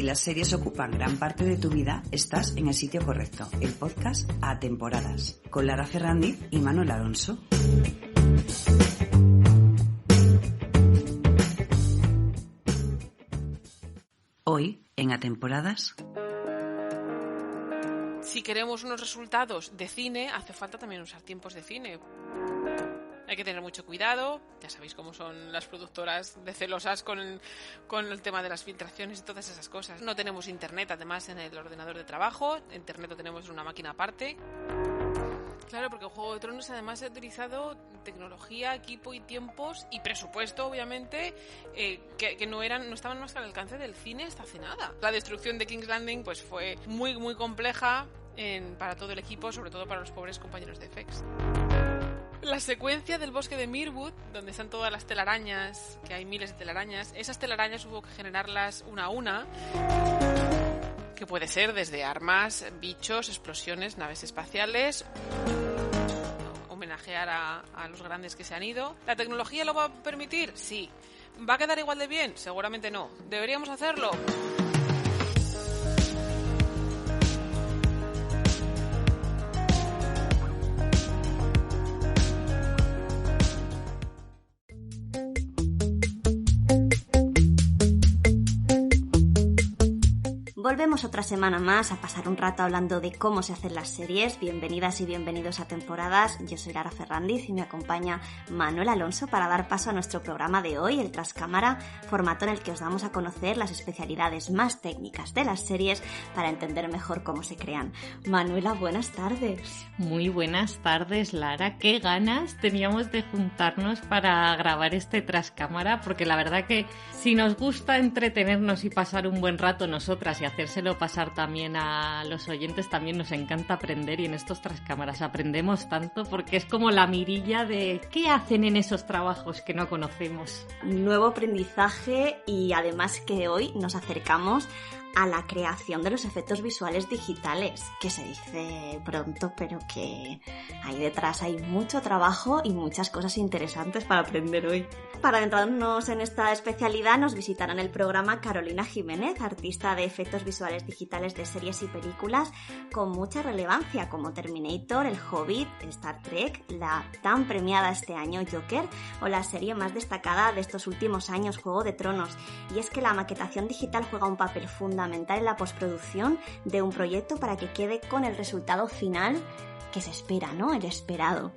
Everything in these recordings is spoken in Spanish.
Si las series ocupan gran parte de tu vida, estás en el sitio correcto. El podcast A Temporadas, con Lara Ferrandiz y Manuel Alonso. Hoy, en A Temporadas... Si queremos unos resultados de cine, hace falta también usar tiempos de cine. Hay que tener mucho cuidado, ya sabéis cómo son las productoras de celosas con el tema de las filtraciones y todas esas cosas. No tenemos internet, además, en el ordenador de trabajo. Internet lo tenemos en una máquina aparte. Claro, porque en Juego de Tronos además he utilizado tecnología, equipo y tiempos y presupuesto, obviamente, que no estaban más que al alcance del cine hasta hace nada. La destrucción de King's Landing pues fue muy, muy compleja para todo el equipo, sobre todo para los pobres compañeros de FX. La secuencia del bosque de Mirwood, donde están todas las telarañas, que hay miles de telarañas, esas telarañas hubo que generarlas una a una, que puede ser desde armas, bichos, explosiones, naves espaciales, homenajear a los grandes que se han ido. ¿La tecnología lo va a permitir? Sí. ¿Va a quedar igual de bien? Seguramente no. ¿Deberíamos hacerlo? Volvemos otra semana más a pasar un rato hablando de cómo se hacen las series. Bienvenidas y bienvenidos a Temporadas. Yo soy Lara Ferrandiz y me acompaña Manuel Alonso para dar paso a nuestro programa de hoy, el Trascámara, formato en el que os damos a conocer las especialidades más técnicas de las series para entender mejor cómo se crean. Manuela, buenas tardes. Muy buenas tardes, Lara. Qué ganas teníamos de juntarnos para grabar este Trascámara, porque la verdad que si nos gusta entretenernos y pasar un buen rato nosotras y hacérselo pasar también a los oyentes, también nos encanta aprender, y en estos Trascámaras aprendemos tanto porque es como la mirilla de qué hacen en esos trabajos que no conocemos. Nuevo aprendizaje, y además que hoy nos acercamos a la creación de los efectos visuales digitales, que se dice pronto, pero que ahí detrás hay mucho trabajo y muchas cosas interesantes para aprender hoy. Para adentrarnos en esta especialidad nos visitará en el programa Carolina Jiménez, artista de efectos visuales digitales de series y películas con mucha relevancia, como Terminator, El Hobbit, Star Trek, la tan premiada este año Joker o la serie más destacada de estos últimos años, Juego de Tronos. Y es que la maquetación digital juega un papel fundamental en la postproducción de un proyecto para que quede con el resultado final que se espera, ¿no? El esperado.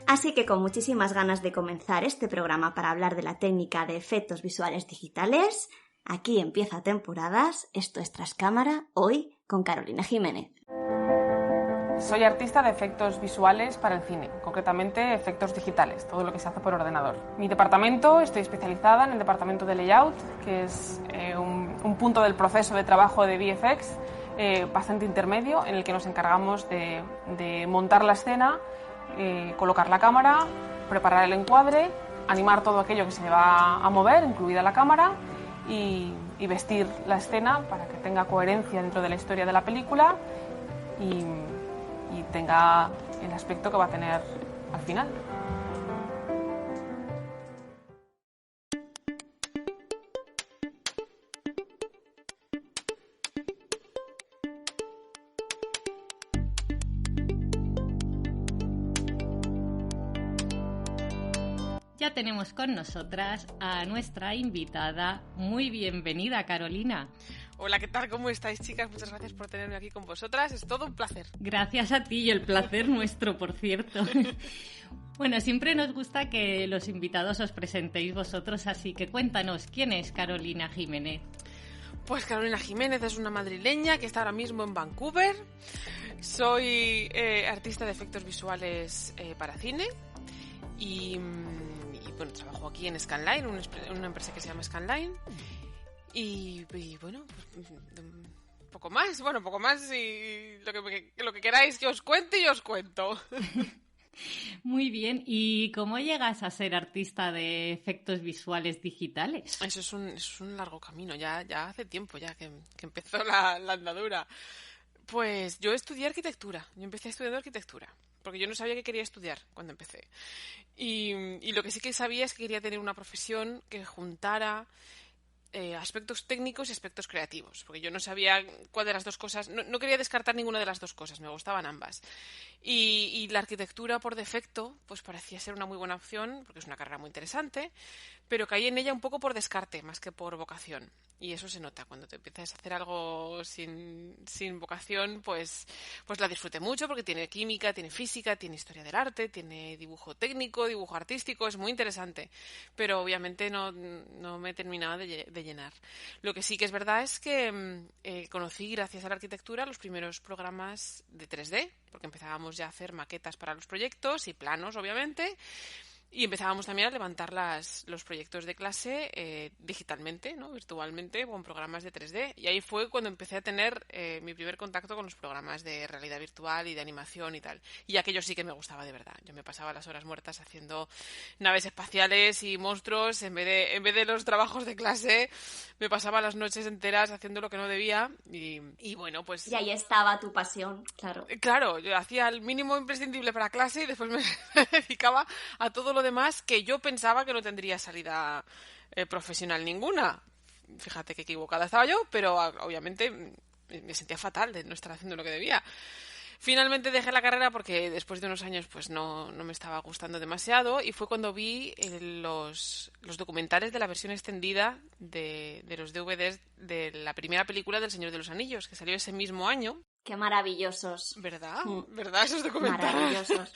Así que con muchísimas ganas de comenzar este programa para hablar de la técnica de efectos visuales digitales, aquí empieza Temporadas, esto es Trascámara, hoy con Carolina Jiménez. Soy artista de efectos visuales para el cine, concretamente efectos digitales, todo lo que se hace por ordenador. Mi departamento, estoy especializada en el departamento de layout, que es un punto del proceso de trabajo de VFX bastante intermedio, en el que nos encargamos de montar la escena, colocar la cámara, preparar el encuadre, animar todo aquello que se va a mover, incluida la cámara, y vestir la escena para que tenga coherencia dentro de la historia de la película y tenga el aspecto que va a tener al final. Ya tenemos con nosotras a nuestra invitada. Muy bienvenida, Carolina. Hola, ¿qué tal? ¿Cómo estáis, chicas? Muchas gracias por tenerme aquí con vosotras. Es todo un placer. Gracias a ti, y el placer nuestro, por cierto. Bueno, siempre nos gusta que los invitados os presentéis vosotros, así que cuéntanos, ¿quién es Carolina Jiménez? Pues Carolina Jiménez es una madrileña que está ahora mismo en Vancouver. Soy artista de efectos visuales para cine y bueno, trabajo aquí en Scanline, una empresa que se llama Scanline. Y bueno, pues, poco más y lo que queráis que os cuente, yo os cuento. Muy bien, ¿y cómo llegas a ser artista de efectos visuales digitales? Eso es un largo camino, ya hace tiempo ya que empezó la andadura. Pues yo estudié arquitectura, yo empecé estudiando arquitectura, porque yo no sabía qué quería estudiar cuando empecé. Y lo que sí que sabía es que quería tener una profesión que juntara aspectos técnicos y aspectos creativos, porque yo no sabía cuál de las dos cosas, no quería descartar ninguna de las dos cosas, me gustaban ambas. Y la arquitectura por defecto pues parecía ser una muy buena opción, porque es una carrera muy interesante, pero caí en ella un poco por descarte más que por vocación. Y eso se nota cuando te empiezas a hacer algo sin vocación, pues la disfruté mucho porque tiene química, tiene física, tiene historia del arte, tiene dibujo técnico, dibujo artístico, es muy interesante, pero obviamente no me terminaba de llenar. Lo que sí que es verdad es que conocí, gracias a la arquitectura, los primeros programas de 3D, porque empezábamos ya a hacer maquetas para los proyectos y planos, obviamente. Y empezábamos también a levantar los proyectos de clase digitalmente, ¿no? Virtualmente, con programas de 3D. Y ahí fue cuando empecé a tener mi primer contacto con los programas de realidad virtual y de animación y tal. Y aquello sí que me gustaba de verdad. Yo me pasaba las horas muertas haciendo naves espaciales y monstruos. En vez de los trabajos de clase, me pasaba las noches enteras haciendo lo que no debía. Y bueno, pues... Y ahí estaba tu pasión, claro. Claro, yo hacía el mínimo imprescindible para clase y después me dedicaba a todo lo demás que yo pensaba que no tendría salida profesional ninguna. Fíjate qué equivocada estaba yo, pero obviamente me sentía fatal de no estar haciendo lo que debía. Finalmente dejé la carrera porque después de unos años pues no me estaba gustando demasiado, y fue cuando vi los documentales de la versión extendida de los DVDs de la primera película del Señor de los Anillos, que salió ese mismo año. Qué maravillosos. ¿Verdad? ¿Verdad esos documentales? Maravillosos.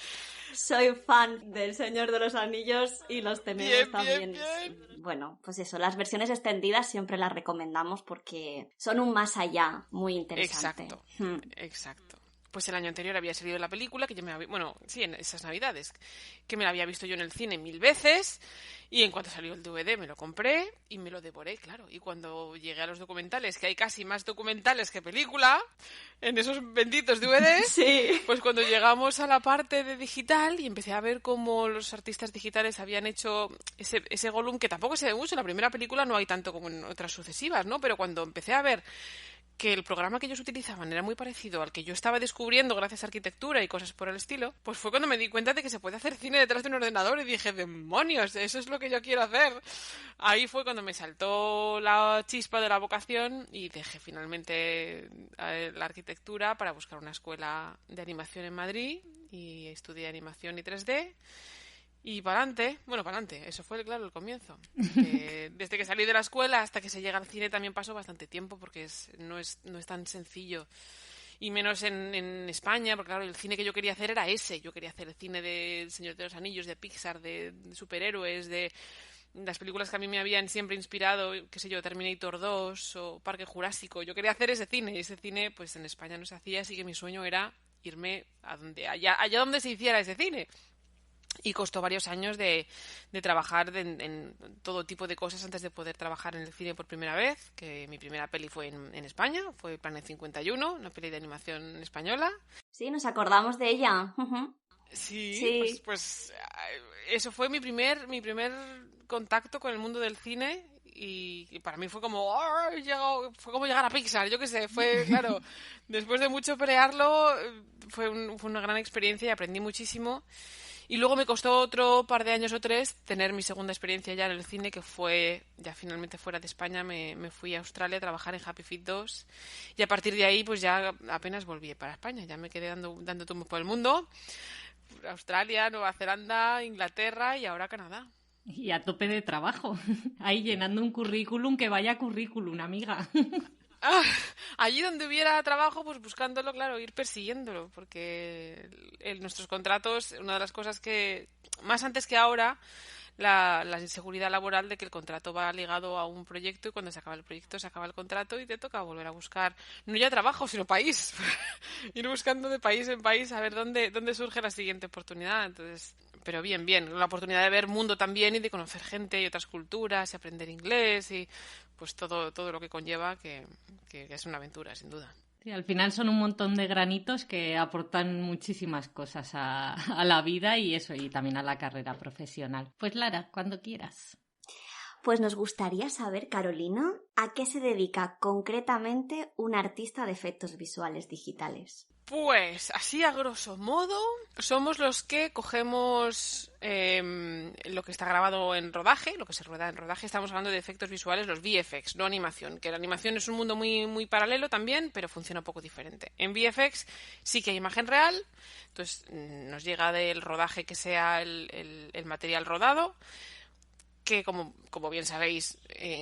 Soy fan del Señor de los Anillos y los tenemos también. Bien. Bueno, pues eso, las versiones extendidas siempre las recomendamos porque son un más allá muy interesante. Exacto. Pues el año anterior había salido la película, que yo en esas navidades, que me la había visto yo en el cine 1000 veces, y en cuanto salió el DVD me lo compré y me lo devoré, claro. Y cuando llegué a los documentales, que hay casi más documentales que película, en esos benditos DVDs, sí. Pues cuando llegamos a la parte de digital y empecé a ver cómo los artistas digitales habían hecho ese Gollum, que tampoco se ve mucho, en la primera película no hay tanto como en otras sucesivas, ¿no? Pero cuando empecé a ver que el programa que ellos utilizaban era muy parecido al que yo estaba descubriendo gracias a arquitectura y cosas por el estilo, pues fue cuando me di cuenta de que se puede hacer cine detrás de un ordenador y dije, ¡demonios! Eso es lo que yo quiero hacer. Ahí fue cuando me saltó la chispa de la vocación y dejé finalmente la arquitectura para buscar una escuela de animación en Madrid y estudié animación y 3D. Y para adelante, eso fue, claro, el comienzo. Desde que salí de la escuela hasta que se llega al cine también pasó bastante tiempo, porque no es tan sencillo. Y menos en España, porque claro, el cine que yo quería hacer era ese. Yo quería hacer el cine del Señor de los Anillos, de Pixar, de superhéroes, de las películas que a mí me habían siempre inspirado, qué sé yo, Terminator 2 o Parque Jurásico. Yo quería hacer ese cine, y ese cine pues en España no se hacía, así que mi sueño era irme allá donde se hiciera ese cine. Y costó varios años de trabajar en todo tipo de cosas antes de poder trabajar en el cine por primera vez, que mi primera peli fue en España, fue Planet 51, una peli de animación española. Sí, nos acordamos de ella. Sí. Pues eso fue mi primer contacto con el mundo del cine. Y para mí fue como fue como llegar a Pixar, yo qué sé, fue claro, después de mucho pelearlo fue una gran experiencia y aprendí muchísimo. Y luego me costó otro par de años o 3 tener mi segunda experiencia ya en el cine, que fue ya finalmente fuera de España. Me fui a Australia a trabajar en Happy Feet 2 y a partir de ahí pues ya apenas volví para España, ya me quedé dando tumbos por el mundo, Australia, Nueva Zelanda, Inglaterra y ahora Canadá. Y a tope de trabajo, ahí llenando un currículum, que vaya currículum, amiga. Allí donde hubiera trabajo, pues buscándolo, claro, ir persiguiéndolo, porque en nuestros contratos, una de las cosas que, más antes que ahora, la inseguridad laboral de que el contrato va ligado a un proyecto y cuando se acaba el proyecto se acaba el contrato y te toca volver a buscar, no ya trabajo, sino país. Ir buscando de país en país a ver dónde surge la siguiente oportunidad. Entonces, pero bien, la oportunidad de ver mundo también y de conocer gente y otras culturas y aprender inglés y pues todo lo que conlleva, que es una aventura, sin duda. Sí, al final son un montón de granitos que aportan muchísimas cosas a la vida y también a la carrera profesional. Pues Lara, cuando quieras. Pues nos gustaría saber, Carolina, ¿a qué se dedica concretamente un artista de efectos visuales digitales? Pues, así a grosso modo, somos los que cogemos lo que está grabado en rodaje, lo que se rueda en rodaje. Estamos hablando de efectos visuales, los VFX, no animación, que la animación es un mundo muy, muy paralelo también, pero funciona un poco diferente. En VFX sí que hay imagen real, entonces nos llega del rodaje que sea el material rodado, que como bien sabéis,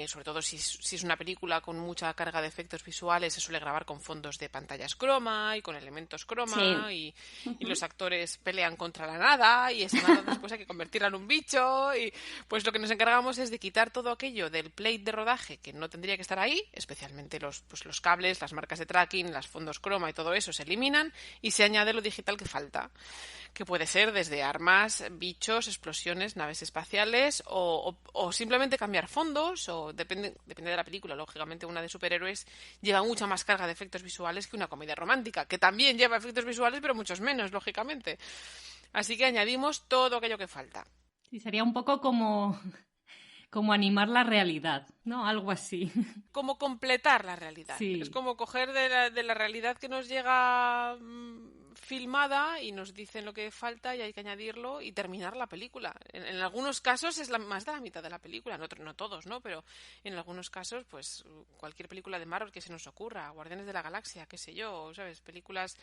sobre todo si es una película con mucha carga de efectos visuales, se suele grabar con fondos de pantallas croma y con elementos croma, sí. y los actores pelean contra la nada y esa nada después hay que convertirla en un bicho, y pues lo que nos encargamos es de quitar todo aquello del plate de rodaje que no tendría que estar ahí, especialmente los cables, las marcas de tracking, los fondos croma y todo eso se eliminan y se añade lo digital que falta, que puede ser desde armas, bichos, explosiones, naves espaciales o simplemente cambiar fondos, o depende de la película. Lógicamente una de superhéroes lleva mucha más carga de efectos visuales que una comedia romántica, que también lleva efectos visuales pero muchos menos, lógicamente. Así que añadimos todo aquello que falta. Sí, sería un poco como animar la realidad, ¿no? Algo así. Como completar la realidad. Sí. Es como coger de la realidad que nos llega filmada y nos dicen lo que falta y hay que añadirlo y terminar la película. En algunos casos es más de la mitad de la película, no todos, ¿no? Pero en algunos casos, pues cualquier película de Marvel que se nos ocurra, Guardianes de la Galaxia, qué sé yo, ¿sabes? Películas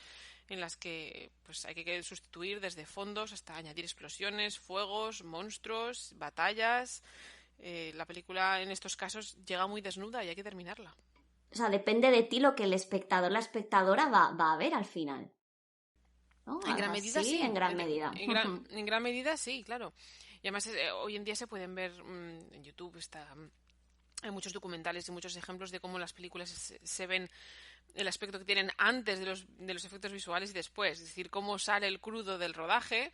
en las que pues hay que sustituir desde fondos hasta añadir explosiones, fuegos, monstruos, batallas. La película en estos casos llega muy desnuda y hay que terminarla. O sea, depende de ti lo que el espectador, la espectadora va a ver al final. ¿No? En gran medida sí. En gran medida. En gran medida sí, claro. Y además hoy en día se pueden ver en YouTube, hay muchos documentales y muchos ejemplos de cómo las películas se ven, el aspecto que tienen antes de los efectos visuales y después. Es decir, cómo sale el crudo del rodaje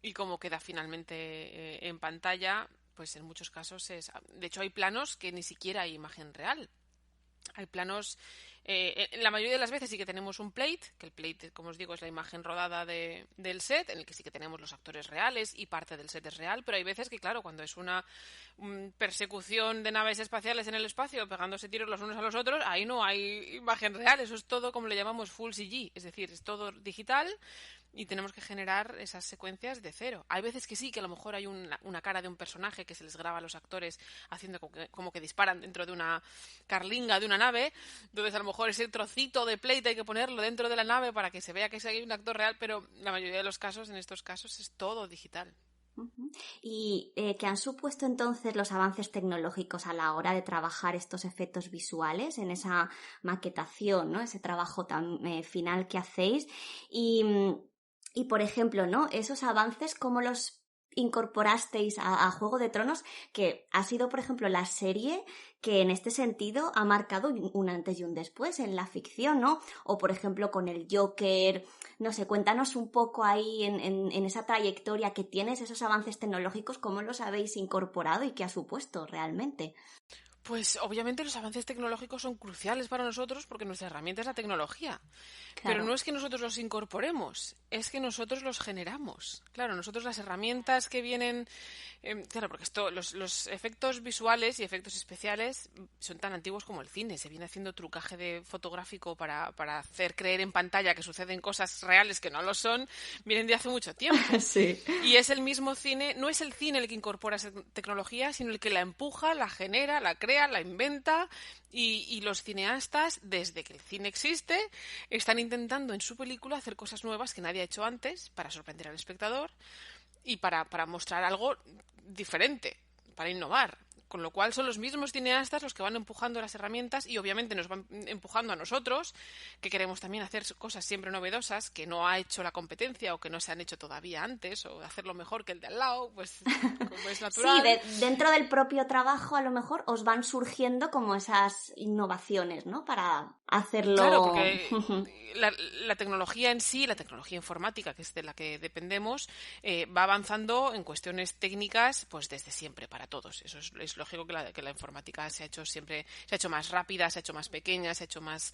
y cómo queda finalmente en pantalla. Pues en muchos casos de hecho hay planos que ni siquiera hay imagen real. Hay planos, la mayoría de las veces sí que tenemos un plate, que el plate, como os digo, es la imagen rodada del set, en el que sí que tenemos los actores reales y parte del set es real, pero hay veces que, claro, cuando es una persecución de naves espaciales en el espacio, pegándose tiros los unos a los otros, ahí no hay imagen real, eso es todo como le llamamos full CG, es decir, es todo digital. Y tenemos que generar esas secuencias de cero. Hay veces que sí, que a lo mejor hay una cara de un personaje que se les graba a los actores haciendo como que disparan dentro de una carlinga de una nave. Entonces a lo mejor ese trocito de plate hay que ponerlo dentro de la nave para que se vea que hay un actor real, pero la mayoría de los casos, en estos casos, es todo digital. ¿Y qué han supuesto entonces los avances tecnológicos a la hora de trabajar estos efectos visuales en esa maquetación, ¿no? Ese trabajo tan final que hacéis? Y por ejemplo, ¿no? Esos avances, ¿cómo los incorporasteis a Juego de Tronos? Que ha sido, por ejemplo, la serie que en este sentido ha marcado un antes y un después en la ficción, ¿no? O, por ejemplo, con el Joker. No sé, cuéntanos un poco ahí en esa trayectoria que tienes, esos avances tecnológicos, ¿cómo los habéis incorporado y qué ha supuesto realmente? Pues obviamente los avances tecnológicos son cruciales para nosotros porque nuestra herramienta es la tecnología. Claro. Pero no es que nosotros los incorporemos, es que nosotros los generamos. Claro, nosotros las herramientas que vienen... claro, porque los efectos visuales y efectos especiales son tan antiguos como el cine. Se viene haciendo trucaje de fotográfico para hacer creer en pantalla que suceden cosas reales que no lo son. Vienen de hace mucho tiempo. Sí. Y es el mismo cine, no es el cine el que incorpora esa tecnología, sino el que la empuja, la genera, la crea, la inventa, y los cineastas, desde que el cine existe, están intentando en su película hacer cosas nuevas que nadie ha hecho antes para sorprender al espectador y para mostrar algo diferente, para innovar. Con lo cual son los mismos cineastas los que van empujando las herramientas y obviamente nos van empujando a nosotros, que queremos también hacer cosas siempre novedosas que no ha hecho la competencia o que no se han hecho todavía antes, o hacerlo mejor que el de al lado, pues como es natural. Sí, dentro del propio trabajo a lo mejor os van surgiendo como esas innovaciones, ¿no? Para hacerlo... Claro, porque la tecnología en sí, la tecnología informática, que es de la que dependemos, va avanzando en cuestiones técnicas pues desde siempre para todos. Eso es lógico. lógico que la informática se ha hecho más rápida, se ha hecho más pequeña, se ha hecho más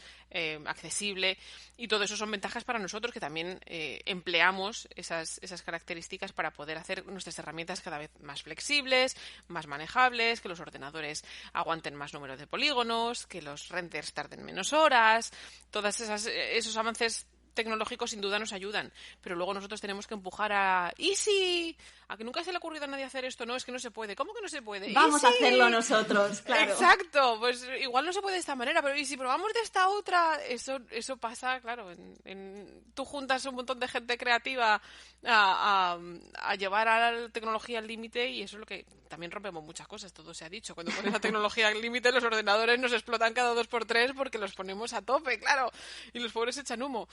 accesible, y todo eso son ventajas para nosotros que también empleamos esas características para poder hacer nuestras herramientas cada vez más flexibles, más manejables, que los ordenadores aguanten más número de polígonos, que los renders tarden menos horas. Todos esos avances tecnológicos sin duda nos ayudan, pero luego nosotros tenemos que empujar a a que nunca se le ha ocurrido a nadie hacer esto. No, es que no se puede. ¿Cómo que no se puede? Vamos a hacerlo nosotros, claro. Exacto, pues igual no se puede de esta manera, pero ¿y si probamos de esta otra? Eso pasa, claro, tú juntas un montón de gente creativa a llevar a la tecnología al límite, y eso es lo que también rompemos muchas cosas, todo se ha dicho. Cuando pones la tecnología al límite, los ordenadores nos explotan cada 2x3 porque los ponemos a tope, claro, y los pobres echan humo.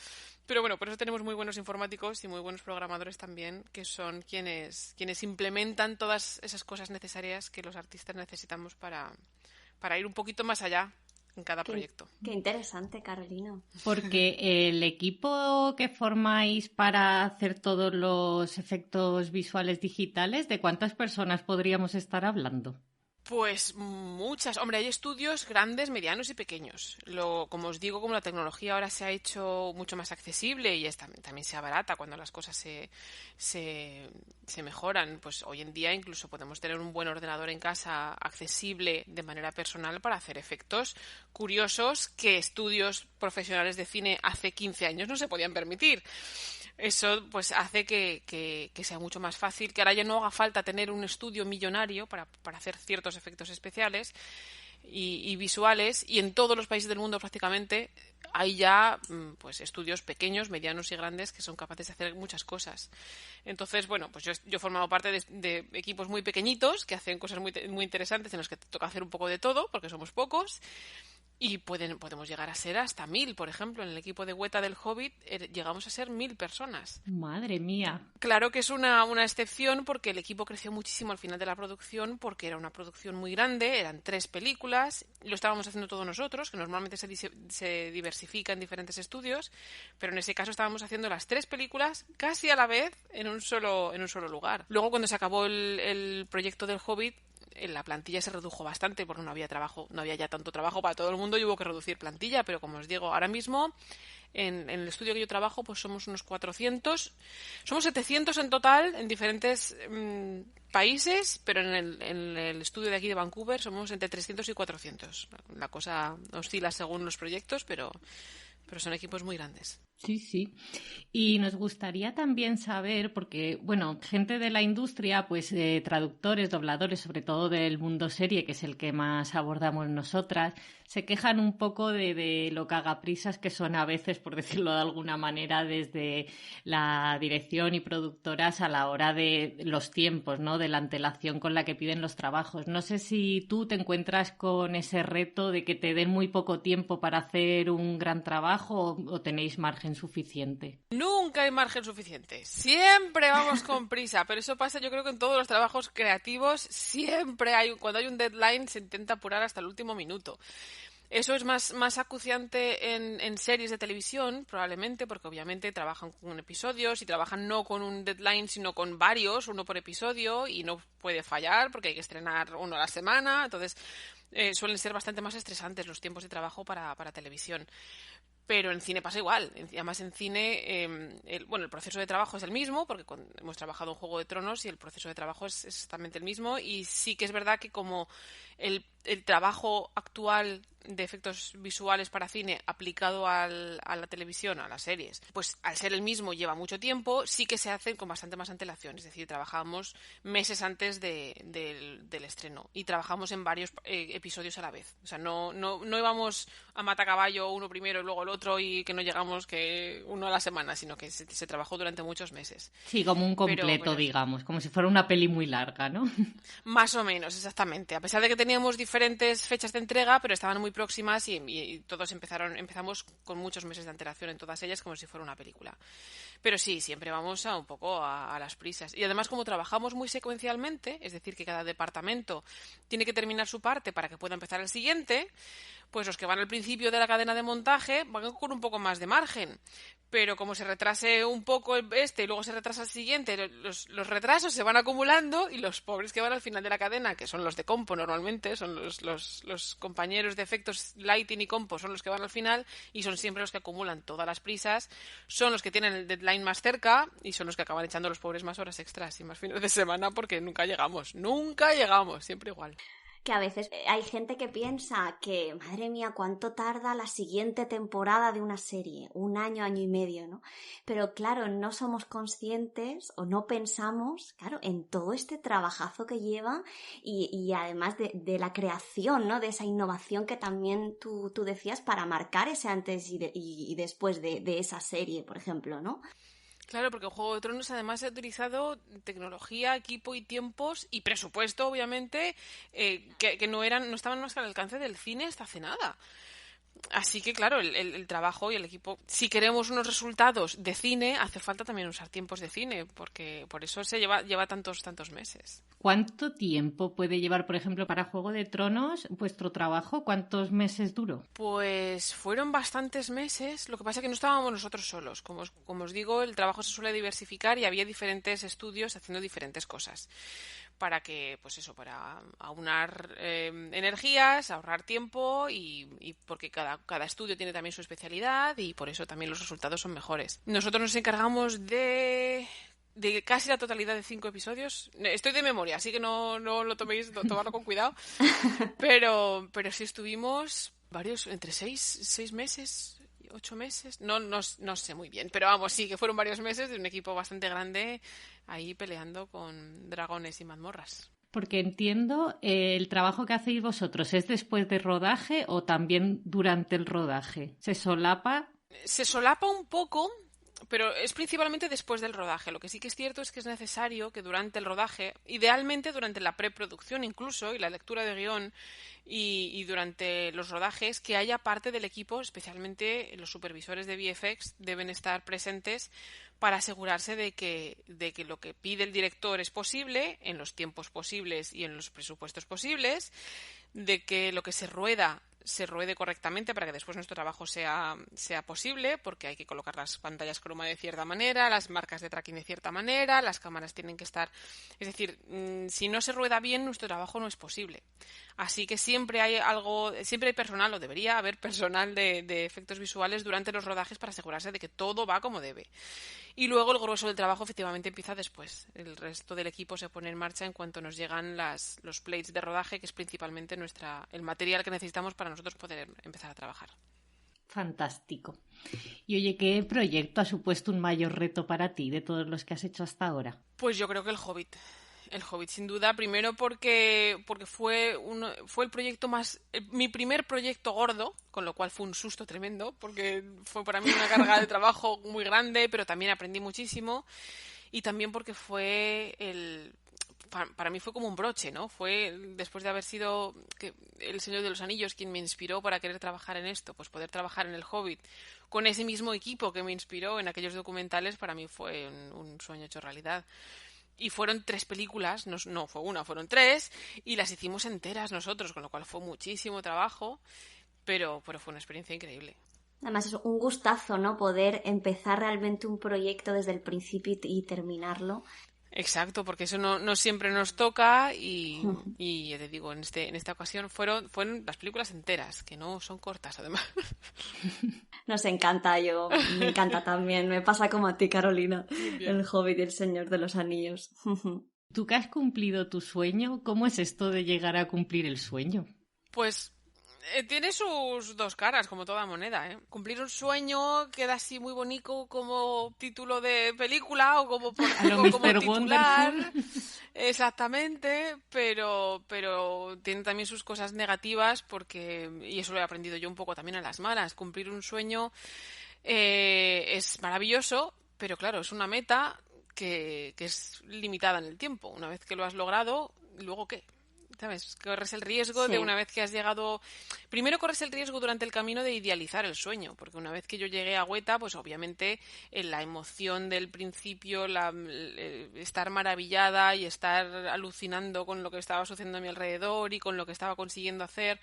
Pero bueno, por eso tenemos muy buenos informáticos y muy buenos programadores también, que son quienes implementan todas esas cosas necesarias que los artistas necesitamos para ir un poquito más allá en cada proyecto. Qué interesante, Carolina. Porque el equipo que formáis para hacer todos los efectos visuales digitales, ¿de cuántas personas podríamos estar hablando? Pues muchas. Hombre, hay estudios grandes, medianos y pequeños. Como os digo, como la tecnología ahora se ha hecho mucho más accesible y también se abarata cuando las cosas se mejoran, pues hoy en día incluso podemos tener un buen ordenador en casa accesible de manera personal para hacer efectos curiosos que estudios profesionales de cine hace 15 años no se podían permitir. Eso pues hace que sea mucho más fácil, que ahora ya no haga falta tener un estudio millonario para hacer ciertos efectos especiales y visuales, y en todos los países del mundo prácticamente hay ya pues estudios pequeños, medianos y grandes que son capaces de hacer muchas cosas. Entonces, bueno, pues yo he formado parte de equipos muy pequeñitos que hacen cosas muy, muy interesantes, en los que te toca hacer un poco de todo porque somos pocos. Y podemos llegar a ser hasta 1000, por ejemplo. En el equipo de Weta del Hobbit llegamos a ser 1000 personas. ¡Madre mía! Claro que es una excepción, porque el equipo creció muchísimo al final de la producción, porque era una producción muy grande, eran 3 películas, lo estábamos haciendo todos nosotros, que normalmente se diversifica en diferentes estudios, pero en ese caso estábamos haciendo las 3 películas casi a la vez en un solo lugar. Luego, cuando se acabó el proyecto del Hobbit, la plantilla se redujo bastante porque no había ya tanto trabajo para todo el mundo y hubo que reducir plantilla, pero como os digo, ahora mismo en el estudio que yo trabajo pues somos unos 400, somos 700 en total en diferentes países, pero en el estudio de aquí de Vancouver somos entre 300 y 400. La cosa oscila según los proyectos, pero son equipos muy grandes. Sí, sí. Y nos gustaría también saber, porque, bueno, gente de la industria, pues traductores, dobladores, sobre todo del mundo serie, que es el que más abordamos nosotras, se quejan un poco de lo cagaprisas que son a veces, por decirlo de alguna manera, desde la dirección y productoras a la hora de los tiempos, ¿no? De la antelación con la que piden los trabajos. No sé si tú te encuentras con ese reto de que te den muy poco tiempo para hacer un gran trabajo o tenéis margen suficiente. Nunca hay margen suficiente. Siempre vamos con prisa, pero eso pasa yo creo que en todos los trabajos creativos siempre cuando hay un deadline se intenta apurar hasta el último minuto. Eso es más acuciante en series de televisión, probablemente, porque obviamente trabajan con episodios y trabajan no con un deadline, sino con varios, uno por episodio, y no puede fallar porque hay que estrenar uno a la semana. Entonces, suelen ser bastante más estresantes los tiempos de trabajo para televisión. Pero en cine pasa igual. Además, en cine, el proceso de trabajo es el mismo, porque hemos trabajado en Juego de Tronos y el proceso de trabajo es exactamente el mismo. Y sí que es verdad que como el trabajo actual de efectos visuales para cine aplicado a la televisión, a las series, pues al ser el mismo lleva mucho tiempo, sí que se hacen con bastante más antelación. Es decir, trabajamos meses antes del estreno y trabajamos en varios episodios a la vez. O sea, no íbamos a matacaballo uno primero y luego el otro y que no llegamos que uno a la semana, sino que se trabajó durante muchos meses. Sí, como un completo, digamos, como si fuera una peli muy larga, ¿no? Más o menos, exactamente. A pesar de que teníamos diferentes fechas de entrega, pero estaban muy muy próximas y todos empezamos con muchos meses de antelación en todas ellas como si fuera una película. Pero sí, siempre vamos un poco a las prisas. Y además, como trabajamos muy secuencialmente, es decir, que cada departamento tiene que terminar su parte para que pueda empezar el siguiente, pues los que van al principio de la cadena de montaje van con un poco más de margen. Pero como se retrase un poco y luego se retrasa el siguiente, los retrasos se van acumulando y los pobres que van al final de la cadena, que son los de compo normalmente, son los compañeros de efectos lighting y compo, son los que van al final y son siempre los que acumulan todas las prisas, son los que tienen el deadline más cerca y son los que acaban echando los pobres más horas extras y más fines de semana porque nunca llegamos, siempre igual. Que a veces hay gente que piensa que, madre mía, ¿cuánto tarda la siguiente temporada de una serie? 1 año, año y medio, ¿no? Pero claro, no somos conscientes o no pensamos, claro, en todo este trabajazo que lleva y además de la creación, ¿no? De esa innovación que también tú decías para marcar ese antes y después de esa serie, por ejemplo, ¿no? Claro, porque Juego de Tronos además ha utilizado tecnología, equipo y tiempos y presupuesto, obviamente, que no estaban más al alcance del cine hasta hace nada. Así que, claro, el trabajo y el equipo, si queremos unos resultados de cine, hace falta también usar tiempos de cine, porque por eso se lleva tantos meses. ¿Cuánto tiempo puede llevar, por ejemplo, para Juego de Tronos vuestro trabajo? ¿Cuántos meses duró? Pues fueron bastantes meses, lo que pasa es que no estábamos nosotros solos. Como os digo, el trabajo se suele diversificar y había diferentes estudios haciendo diferentes cosas. Para aunar energías, ahorrar tiempo y porque cada estudio tiene también su especialidad y por eso también los resultados son mejores. Nosotros nos encargamos de casi la totalidad de 5 episodios. Estoy de memoria, así que no lo tomarlo con cuidado. Pero sí estuvimos varios, entre 6 meses... 8 meses, no sé muy bien, pero vamos, sí que fueron varios meses de un equipo bastante grande ahí peleando con dragones y mazmorras. Porque entiendo, el trabajo que hacéis vosotros es después del rodaje o también durante el rodaje. ¿Se solapa? Se solapa un poco, pero es principalmente después del rodaje. Lo que sí que es cierto es que es necesario que durante el rodaje, idealmente durante la preproducción incluso, y la lectura de guión, y durante los rodajes, que haya parte del equipo, especialmente los supervisores de VFX, deben estar presentes para asegurarse de que lo que pide el director es posible, en los tiempos posibles y en los presupuestos posibles, de que lo que se ruede correctamente para que después nuestro trabajo sea posible, porque hay que colocar las pantallas croma de cierta manera, las marcas de tracking de cierta manera, las cámaras tienen que estar... Es decir, si no se rueda bien, nuestro trabajo no es posible. Así que siempre hay personal, o debería haber personal de efectos visuales durante los rodajes para asegurarse de que todo va como debe. Y luego el grueso del trabajo efectivamente empieza después. El resto del equipo se pone en marcha en cuanto nos llegan los plates de rodaje, que es principalmente el material que necesitamos para nosotros poder empezar a trabajar. Fantástico. Y oye, ¿qué proyecto ha supuesto un mayor reto para ti de todos los que has hecho hasta ahora? Pues yo creo que el Hobbit. El Hobbit, sin duda, primero porque fue el proyecto mi primer proyecto gordo, con lo cual fue un susto tremendo, porque fue para mí una carga de trabajo muy grande, pero también aprendí muchísimo, y también porque para mí fue como un broche, ¿no? Fue después de haber sido el Señor de los Anillos quien me inspiró para querer trabajar en esto, pues poder trabajar en el Hobbit con ese mismo equipo que me inspiró en aquellos documentales, para mí fue un sueño hecho realidad. Y fueron 3 películas, no fue una, fueron 3, y las hicimos enteras nosotros, con lo cual fue muchísimo trabajo, pero fue una experiencia increíble. Además es un gustazo, ¿no? Poder empezar realmente un proyecto desde el principio y terminarlo. Exacto, porque eso no siempre nos toca y ya te digo, en esta ocasión fueron las películas enteras, que no son cortas además. Nos encanta, me encanta también, me pasa como a ti, Carolina, el Hobbit y el Señor de los Anillos. ¿Tú que has cumplido tu sueño? ¿Cómo es esto de llegar a cumplir el sueño? Pues tiene sus dos caras, como toda moneda, ¿eh? Cumplir un sueño queda así muy bonito como título de película o como titular. Exactamente, pero tiene también sus cosas negativas y eso lo he aprendido yo un poco también a las malas. Cumplir un sueño es maravilloso, pero claro, es una meta que es limitada en el tiempo. Una vez que lo has logrado, ¿luego qué? ¿sabes? Corres el riesgo de una vez que has llegado... Primero corres el riesgo durante el camino de idealizar el sueño, porque una vez que yo llegué a Hueta, pues obviamente la emoción del principio, estar maravillada y estar alucinando con lo que estaba sucediendo a mi alrededor y con lo que estaba consiguiendo hacer.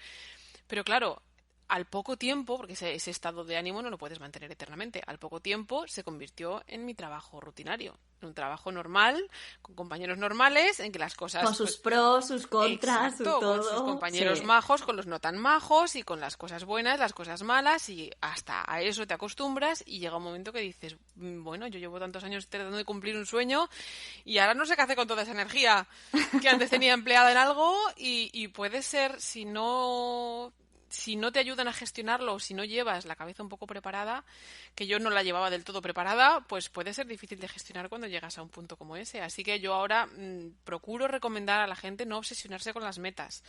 Pero claro, al poco tiempo, porque ese estado de ánimo no lo puedes mantener eternamente, al poco tiempo se convirtió en mi trabajo rutinario, en un trabajo normal, con compañeros normales, en que las cosas... Con sus pros, sus contras, exacto, todo. con sus compañeros majos, con los no tan majos, y con las cosas buenas, las cosas malas, y hasta a eso te acostumbras, y llega un momento que dices, bueno, yo llevo tantos años tratando de cumplir un sueño, y ahora no sé qué hacer con toda esa energía que antes tenía empleada en algo, y puede ser, si no te ayudan a gestionarlo o si no llevas la cabeza un poco preparada, que yo no la llevaba del todo preparada, pues puede ser difícil de gestionar cuando llegas a un punto como ese. Así que yo ahora procuro recomendar a la gente no obsesionarse con las metas,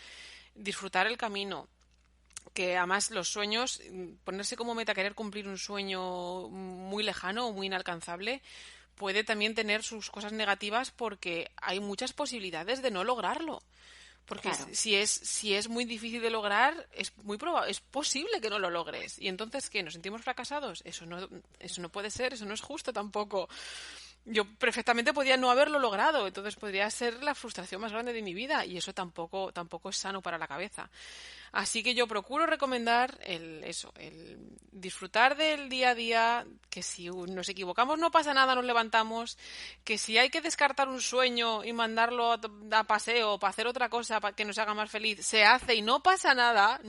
disfrutar el camino, que además los sueños, ponerse como meta querer cumplir un sueño muy lejano o muy inalcanzable, puede también tener sus cosas negativas porque hay muchas posibilidades de no lograrlo. Porque claro, si es muy difícil de lograr, es posible que no lo logres. Y entonces, ¿qué? ¿Nos sentimos fracasados? Eso no puede ser, eso no es justo tampoco. Yo perfectamente podía no haberlo logrado, entonces podría ser la frustración más grande de mi vida y eso tampoco es sano para la cabeza. Así que yo procuro recomendar el disfrutar del día a día, que si nos equivocamos no pasa nada, nos levantamos, que si hay que descartar un sueño y mandarlo a paseo para hacer otra cosa para que nos haga más feliz, se hace y no pasa nada,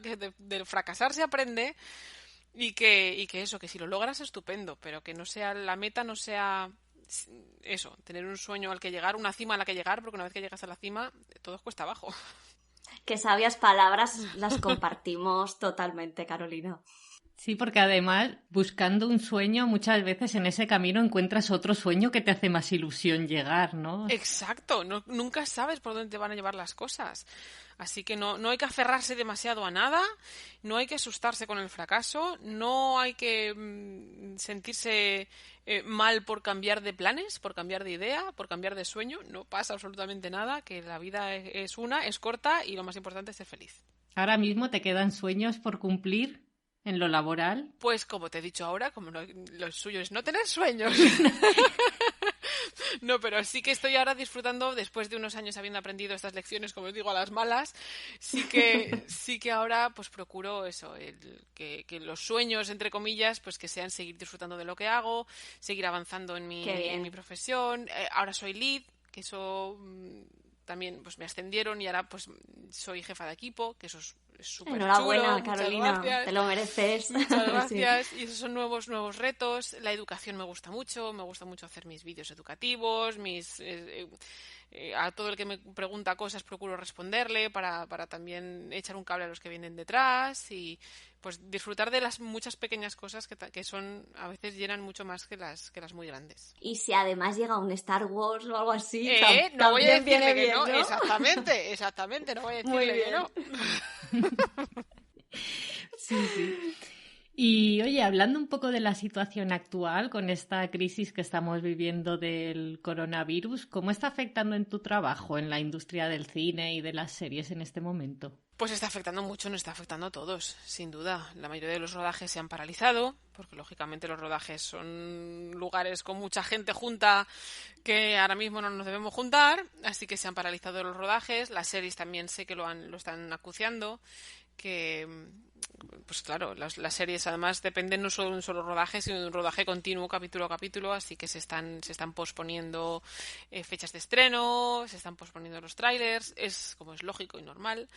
que del fracasar se aprende. Y que eso, que si lo logras estupendo, pero que no sea la meta, no sea eso, tener un sueño al que llegar, una cima a la que llegar, porque una vez que llegas a la cima, todo cuesta abajo. Qué sabias palabras, las compartimos totalmente, Carolina. Sí, porque además, buscando un sueño, muchas veces en ese camino encuentras otro sueño que te hace más ilusión llegar, ¿no? Exacto, nunca sabes por dónde te van a llevar las cosas. Así que no hay que aferrarse demasiado a nada, no hay que asustarse con el fracaso, no hay que sentirse mal por cambiar de planes, por cambiar de idea, por cambiar de sueño. No pasa absolutamente nada, que la vida es corta y lo más importante es ser feliz. ¿Ahora mismo te quedan sueños por cumplir en lo laboral? Pues como te he dicho ahora, como lo suyo es no tener sueños. No, pero sí que estoy ahora disfrutando, después de unos años habiendo aprendido estas lecciones, como os digo, a las malas, sí que ahora pues procuro eso, que los sueños, entre comillas, pues que sean seguir disfrutando de lo que hago, seguir avanzando en mi profesión. Ahora soy lead, que eso también pues me ascendieron y ahora pues soy jefa de equipo, que eso es súper chulo. Enhorabuena, Carolina, te lo mereces. Muchas gracias. Sí. Y esos son nuevos retos. La educación me gusta mucho hacer mis vídeos educativos, a todo el que me pregunta cosas procuro responderle para también echar un cable a los que vienen detrás y pues disfrutar de las muchas pequeñas cosas que son a veces llenan mucho más que las muy grandes. Y si además llega un Star Wars o algo así, no voy a decirle que bien, no. ¿no? Exactamente, no voy a decirle que no. Sí. Y oye, hablando un poco de la situación actual con esta crisis que estamos viviendo del coronavirus, ¿cómo está afectando en tu trabajo en la industria del cine y de las series en este momento? Pues está afectando mucho, nos está afectando a todos, sin duda. La mayoría de los rodajes se han paralizado, porque lógicamente los rodajes son lugares con mucha gente junta que ahora mismo no nos debemos juntar, así que se han paralizado los rodajes. Las series también sé que lo están acuciando, que pues claro, las series además dependen no solo de un solo rodaje, sino de un rodaje continuo, capítulo a capítulo, así que se están posponiendo fechas de estreno, se están posponiendo los trailers, es como es lógico y normal.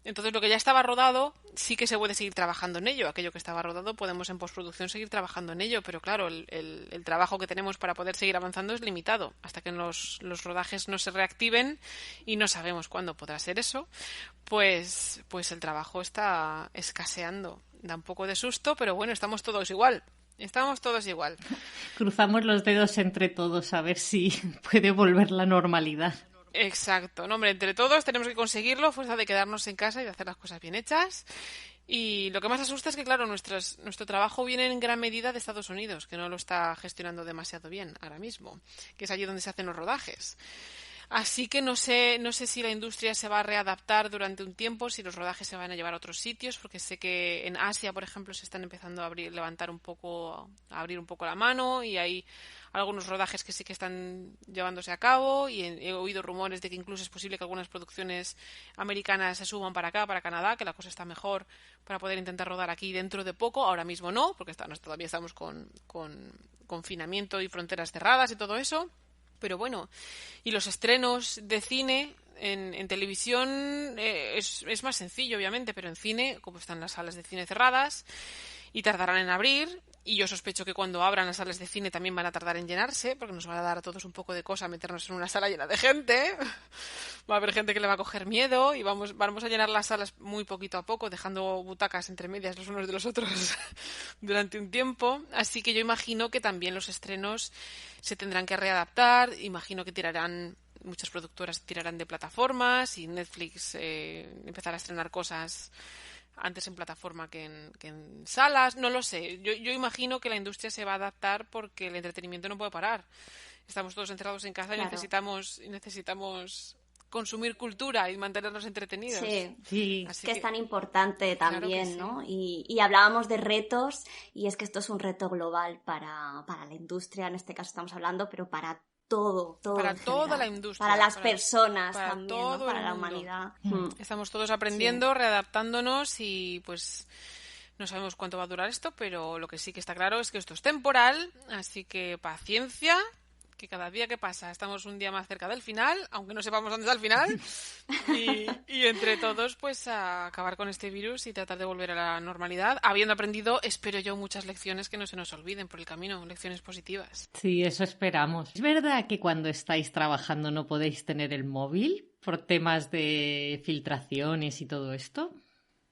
Entonces lo que ya estaba rodado sí que se puede seguir trabajando en ello. Aquello que estaba rodado podemos en postproducción seguir trabajando en ello, pero claro, el trabajo que tenemos para poder seguir avanzando es limitado. Hasta que los rodajes no se reactiven y no sabemos cuándo podrá ser eso, pues el trabajo está escaseando. Da un poco de susto, pero bueno, estamos todos igual. Cruzamos los dedos entre todos a ver si puede volver la normalidad. Exacto. No, hombre, entre todos tenemos que conseguirlo a fuerza de quedarnos en casa y de hacer las cosas bien hechas. Y lo que más asusta es que, claro, nuestro trabajo viene en gran medida de Estados Unidos, que no lo está gestionando demasiado bien ahora mismo, que es allí donde se hacen los rodajes. Así que no sé si la industria se va a readaptar durante un tiempo, si los rodajes se van a llevar a otros sitios, porque sé que en Asia, por ejemplo, se están empezando a abrir un poco la mano, y hay algunos rodajes que sí que están llevándose a cabo, y he oído rumores de que incluso es posible que algunas producciones americanas se suban para acá, para Canadá, que la cosa está mejor para poder intentar rodar aquí dentro de poco. Ahora mismo no, porque todavía estamos con confinamiento y fronteras cerradas y todo eso. Pero bueno, y los estrenos de cine en televisión es más sencillo, obviamente, pero en cine, como están las salas de cine cerradas y tardarán en abrir, y yo sospecho que cuando abran las salas de cine también van a tardar en llenarse, porque nos van a dar a todos un poco de cosa meternos en una sala llena de gente. Va a haber gente que le va a coger miedo y vamos a llenar las salas muy poquito a poco, dejando butacas entre medias los unos de los otros durante un tiempo. Así que yo imagino que también los estrenos se tendrán que readaptar. Imagino que muchas productoras tirarán de plataformas, y Netflix empezará a estrenar cosas antes en plataforma que en salas. No lo sé. Yo imagino que la industria se va a adaptar, porque el entretenimiento no puede parar. Estamos todos encerrados en casa, claro, y necesitamos consumir cultura y mantenernos entretenidos. Sí. Así que es tan importante también, claro, ¿no? Sí. Y hablábamos de retos, y es que esto es un reto global para la industria, en este caso estamos hablando, pero para todo para toda la industria, para las personas para también, todo, ¿no? Para la humanidad. Estamos todos aprendiendo, readaptándonos, y pues no sabemos cuánto va a durar esto, pero lo que sí que está claro es que esto es temporal, así que paciencia, que cada día que pasa estamos un día más cerca del final, aunque no sepamos dónde está el final, y entre todos pues a acabar con este virus y tratar de volver a la normalidad, habiendo aprendido, espero yo, muchas lecciones que no se nos olviden por el camino, lecciones positivas. Sí, eso esperamos. ¿Es verdad que cuando estáis trabajando no podéis tener el móvil por temas de filtraciones y todo esto?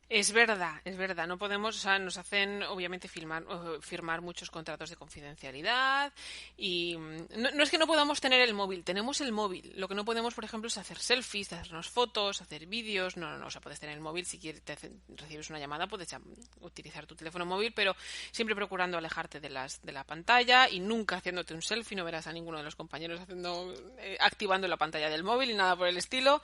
Es verdad. No podemos, nos hacen obviamente firmar muchos contratos de confidencialidad, y no es que no podamos tener el móvil, tenemos el móvil. Lo que no podemos, por ejemplo, es hacer selfies, hacernos fotos, hacer vídeos. No, o sea, puedes tener el móvil si quieres, recibes una llamada, puedes utilizar tu teléfono móvil, pero siempre procurando alejarte de la pantalla y nunca haciéndote un selfie. No verás a ninguno de los compañeros activando la pantalla del móvil ni nada por el estilo.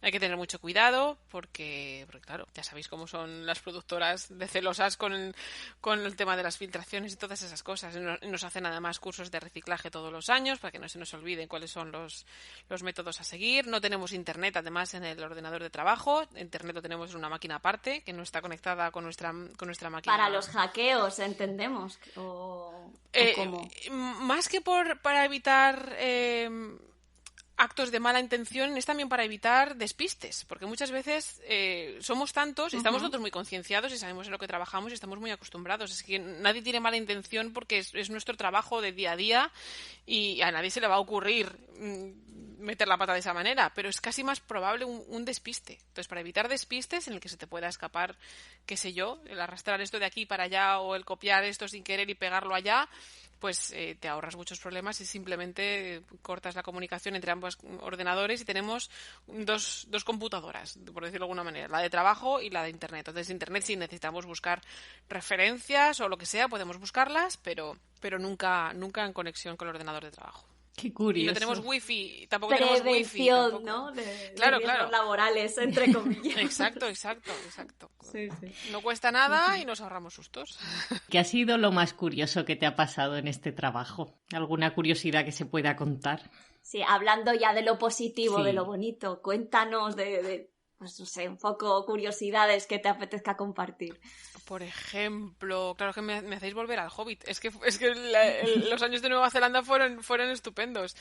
Hay que tener mucho cuidado porque claro, ya sabéis cómo son las productoras de celosas con el tema de las filtraciones y todas esas cosas. Nos hacen además cursos de reciclaje todos los años para que no se nos olviden cuáles son los métodos a seguir. No tenemos internet además en el ordenador de trabajo. Internet lo tenemos en una máquina aparte que no está conectada con nuestra máquina. Para los hackeos, entendemos. ¿O cómo? Más que para evitar actos de mala intención, es también para evitar despistes, porque muchas veces somos tantos y estamos nosotros muy concienciados y sabemos en lo que trabajamos y estamos muy acostumbrados. Es que nadie tiene mala intención porque es nuestro trabajo de día a día, y a nadie se le va a ocurrir meter la pata de esa manera, pero es casi más probable un despiste. Entonces, para evitar despistes en el que se te pueda escapar, qué sé yo, el arrastrar esto de aquí para allá o el copiar esto sin querer y pegarlo allá, pues te ahorras muchos problemas y simplemente cortas la comunicación entre ambos ordenadores, y tenemos dos computadoras, por decirlo de alguna manera, la de trabajo y la de internet. Entonces, internet, si necesitamos buscar referencias o lo que sea, podemos buscarlas, pero nunca en conexión con el ordenador de trabajo. Qué curioso. Y no tenemos wifi, tampoco tenemos wifi. Tampoco. ¿No? De claro. laborales, entre comillas. Exacto. Sí. No cuesta nada y nos ahorramos sustos. ¿Qué ha sido lo más curioso que te ha pasado en este trabajo? ¿Alguna curiosidad que se pueda contar? Sí, hablando ya de lo positivo, de lo bonito, cuéntanos pues no sé, un poco curiosidades que te apetezca compartir. Por ejemplo, claro que me hacéis volver al Hobbit. Es que los años de Nueva Zelanda fueron estupendos.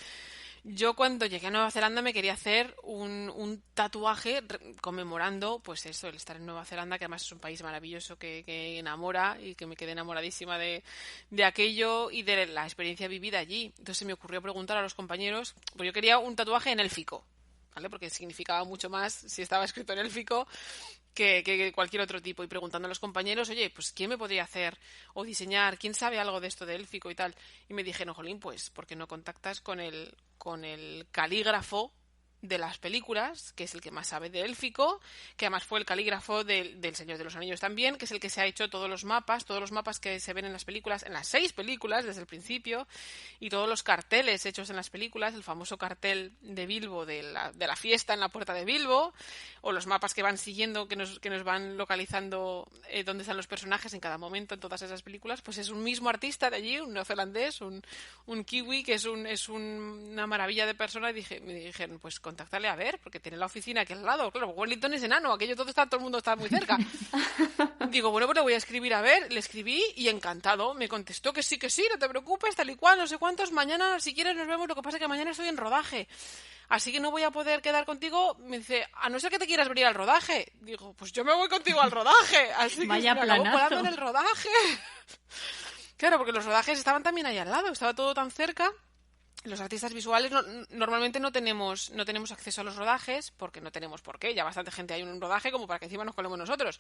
Yo cuando llegué a Nueva Zelanda me quería hacer un tatuaje conmemorando, pues eso, el estar en Nueva Zelanda, que además es un país maravilloso que enamora, y que me quedé enamoradísima de aquello y de la experiencia vivida allí. Entonces se me ocurrió preguntar a los compañeros, pues yo quería un tatuaje en élfico, ¿vale? Porque significaba mucho más si estaba escrito en élfico que cualquier otro tipo, y preguntando a los compañeros, oye, pues ¿quién me podría hacer o diseñar? ¿Quién sabe algo de esto de élfico y tal? Y me dijeron, jolín, pues ¿por qué no contactas con el calígrafo de las películas, que es el que más sabe de élfico, que además fue el calígrafo del Señor de los Anillos también, que es el que se ha hecho todos los mapas que se ven en las películas, en las 6 películas desde el principio, y todos los carteles hechos en las películas, el famoso cartel de Bilbo de la fiesta en la puerta de Bilbo, o los mapas que van siguiendo, que nos van localizando dónde están los personajes en cada momento en todas esas películas, pues es un mismo artista de allí, un neozelandés, un kiwi, que es una maravilla de persona, y me dijeron, pues contactarle a ver, porque tiene la oficina aquí al lado. Claro, Wellington es enano, aquello todo el mundo está muy cerca. Digo, bueno, pues le voy a escribir a ver. Le escribí y encantado. Me contestó que sí, no te preocupes, tal y cual, no sé cuántos. Mañana, si quieres, nos vemos. Lo que pasa es que mañana estoy en rodaje, así que no voy a poder quedar contigo. Me dice, a no ser que te quieras venir al rodaje. Digo, pues yo me voy contigo al rodaje. Así que vaya me acabó planazo. colando en el rodaje. Claro, porque los rodajes estaban también ahí al lado. Estaba todo tan cerca. Los artistas visuales normalmente no tenemos acceso a los rodajes, porque no tenemos por qué. Ya bastante gente hay en un rodaje como para que encima nos colemos nosotros.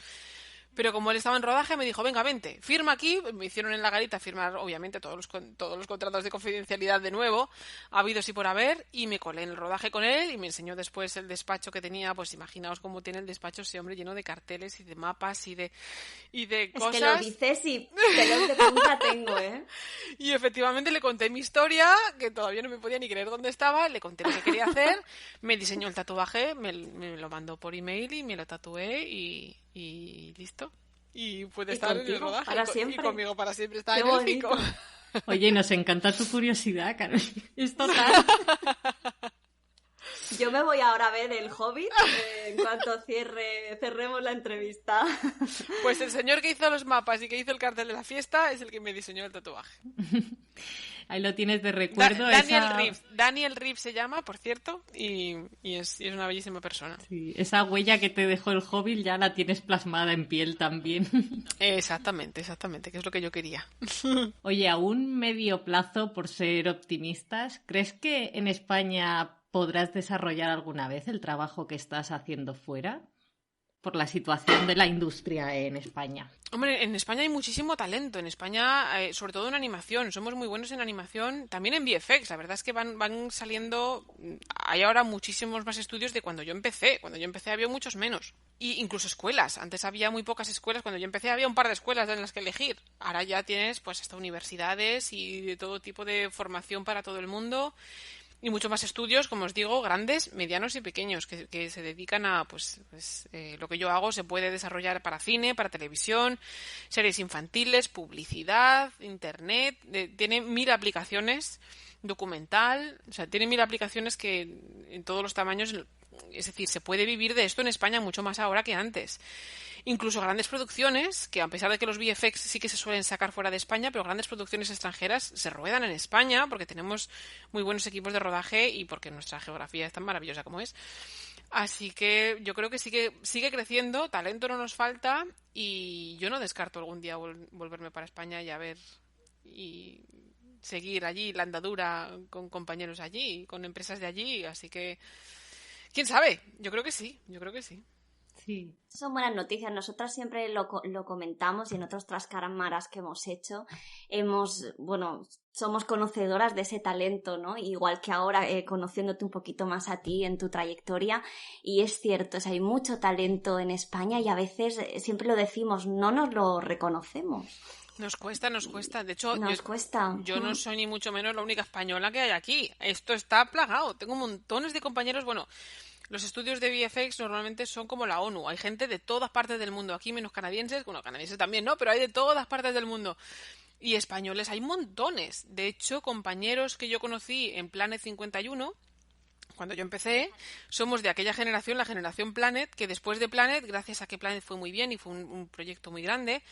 Pero como él estaba en rodaje, me dijo, venga, vente, firma aquí. Me hicieron en la garita firmar, obviamente, todos los contratos de confidencialidad de nuevo, habidos y por haber, y me colé en el rodaje con él, y me enseñó después el despacho que tenía. Pues imaginaos cómo tiene el despacho ese hombre, lleno de carteles y de mapas y de cosas. Es que lo dices y pelos de punta tengo, ¿eh? Y efectivamente le conté mi historia, que todavía no me podía ni creer dónde estaba, le conté lo que quería hacer, me diseñó el tatuaje, me lo mandó por email y me lo tatué y listo. Y puede estar en el rodaje para siempre. Y conmigo para siempre está Qué en élfico. Oye, nos encanta tu curiosidad, Carol. Es total. Yo me voy ahora a ver El Hobbit en cuanto cerremos la entrevista. Pues el señor que hizo los mapas y que hizo el cartel de la fiesta es el que me diseñó el tatuaje. Ahí lo tienes de recuerdo. Daniel Reeves se llama, por cierto, y es una bellísima persona. Sí, esa huella que te dejó el Hobbit ya la tienes plasmada en piel también. Exactamente, que es lo que yo quería. Oye, a un medio plazo, por ser optimistas, ¿crees que en España podrás desarrollar alguna vez el trabajo que estás haciendo fuera? Por la situación de la industria en España. Hombre, en España hay muchísimo talento. En España, sobre todo en animación, somos muy buenos en animación, también en VFX. La verdad es que van saliendo. Hay ahora muchísimos más estudios de cuando yo empecé. Cuando yo empecé había muchos menos. Y incluso escuelas. Antes había muy pocas escuelas. Cuando yo empecé había un par de escuelas en las que elegir. Ahora ya tienes pues hasta universidades y de todo tipo de formación para todo el mundo. Y mucho más estudios, como os digo, grandes, medianos y pequeños, que se dedican a, lo que yo hago se puede desarrollar para cine, para televisión, series infantiles, publicidad, internet, tiene 1000 aplicaciones, documental, o sea, tiene 1000 aplicaciones que en todos los tamaños, es decir, se puede vivir de esto en España mucho más ahora que antes. Incluso grandes producciones, que a pesar de que los VFX sí que se suelen sacar fuera de España, pero grandes producciones extranjeras se ruedan en España porque tenemos muy buenos equipos de rodaje y porque nuestra geografía es tan maravillosa como es. Así que yo creo que sigue creciendo, talento no nos falta y yo no descarto algún día volverme para España y a ver y seguir allí la andadura con compañeros allí, con empresas de allí, así que quién sabe, yo creo que sí. Sí. Son buenas noticias. Nosotras siempre lo comentamos y en otras trascámaras que hemos hecho somos conocedoras de ese talento, ¿no? Igual que ahora conociéndote un poquito más a ti en tu trayectoria, y es cierto, hay mucho talento en España y a veces siempre lo decimos, no nos lo reconocemos. Nos cuesta. De hecho, yo no soy ni mucho menos la única española que hay aquí. Esto está plagado. Tengo montones de compañeros. Bueno, los estudios de VFX normalmente son como la ONU. Hay gente de todas partes del mundo. Aquí menos canadienses. Bueno, canadienses también, ¿no? Pero hay de todas partes del mundo. Y españoles hay montones. De hecho, compañeros que yo conocí en Planet 51... Cuando yo empecé, somos de aquella generación, la generación Planet, que después de Planet, gracias a que Planet fue muy bien y fue un proyecto muy grande,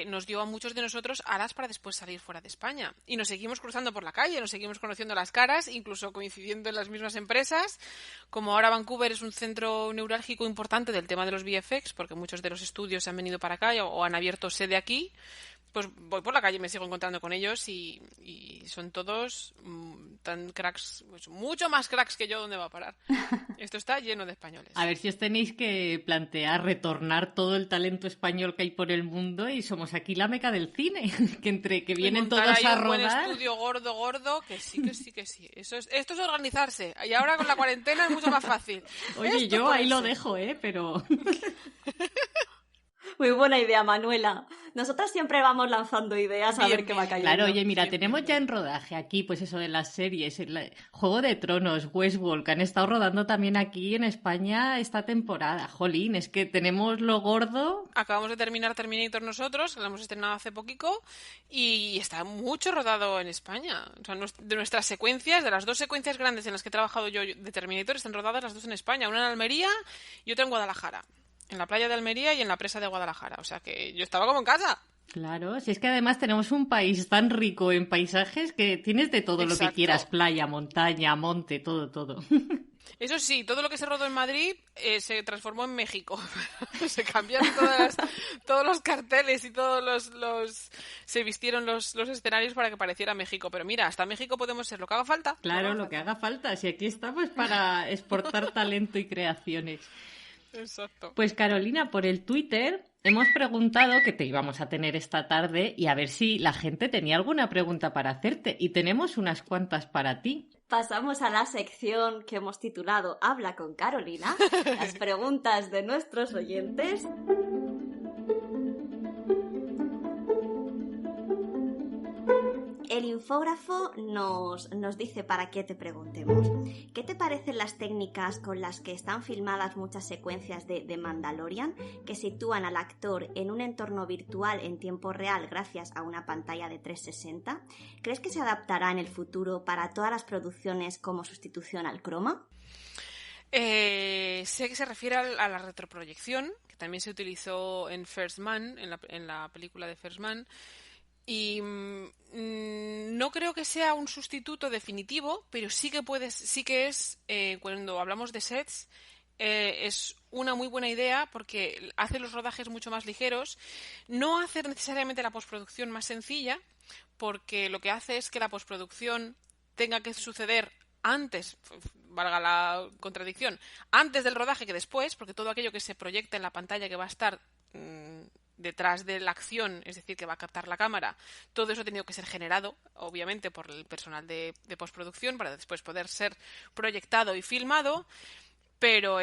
nos dio a muchos de nosotros alas para después salir fuera de España. Y nos seguimos cruzando por la calle, nos seguimos conociendo las caras, incluso coincidiendo en las mismas empresas. Como ahora Vancouver es un centro neurálgico importante del tema de los VFX, porque muchos de los estudios se han venido para acá o han abierto sede aquí, pues voy por la calle y me sigo encontrando con ellos y son todos tan cracks, pues mucho más cracks que yo. ¿Dónde va a parar? Esto está lleno de españoles. A ver si os tenéis que plantear retornar todo el talento español que hay por el mundo y somos aquí la meca del cine, que entre que vienen todos ahí a un buen rodar. estudio gordo, que sí. Esto es organizarse. Y ahora con la cuarentena es mucho más fácil. Oye, yo ahí lo dejo, pero... Muy buena idea, Manuela. Nosotras siempre vamos lanzando ideas a ver qué va cayendo. Claro, oye, mira, tenemos ya en rodaje aquí, pues eso de las series, Juego de Tronos, Westworld, que han estado rodando también aquí en España esta temporada. Jolín, es que tenemos lo gordo. Acabamos de terminar Terminator nosotros, que lo hemos estrenado hace poquito, y está mucho rodado en España. O sea, de nuestras secuencias, de las 2 secuencias grandes en las que he trabajado yo de Terminator, están rodadas las 2 en España, una en Almería y otra en Guadalajara. En la playa de Almería y en la presa de Guadalajara. O sea que yo estaba como en casa. Claro, si es que además tenemos un país tan rico en paisajes que tienes de todo. Exacto. Lo que quieras, playa, montaña, monte, todo. Eso sí, todo lo que se rodó en Madrid se transformó en México. Se cambiaron todos los carteles y se vistieron los escenarios para que pareciera México. Pero mira, hasta México podemos ser lo que haga falta. Claro, lo que haga falta. Si aquí estamos para exportar talento y creaciones. Exacto. Pues Carolina, por el Twitter hemos preguntado que te íbamos a tener esta tarde y a ver si la gente tenía alguna pregunta para hacerte y tenemos unas cuantas para ti. Pasamos a la sección que hemos titulado Habla con Carolina, las preguntas de nuestros oyentes. El infógrafo nos dice para qué te preguntemos. ¿Qué te parecen las técnicas con las que están filmadas muchas secuencias de Mandalorian, que sitúan al actor en un entorno virtual en tiempo real gracias a una pantalla de 360? ¿Crees que se adaptará en el futuro para todas las producciones como sustitución al croma? Sé que se refiere a la retroproyección, que también se utilizó en First Man, en la película de First Man. Y no creo que sea un sustituto definitivo, pero sí que es cuando hablamos de sets, es una muy buena idea porque hace los rodajes mucho más ligeros. No hace necesariamente la postproducción más sencilla, porque lo que hace es que la postproducción tenga que suceder antes, valga la contradicción, antes del rodaje que después, porque todo aquello que se proyecta en la pantalla que va a estar detrás de la acción, es decir, que va a captar la cámara, todo eso ha tenido que ser generado, obviamente, por el personal de postproducción para después poder ser proyectado y filmado, pero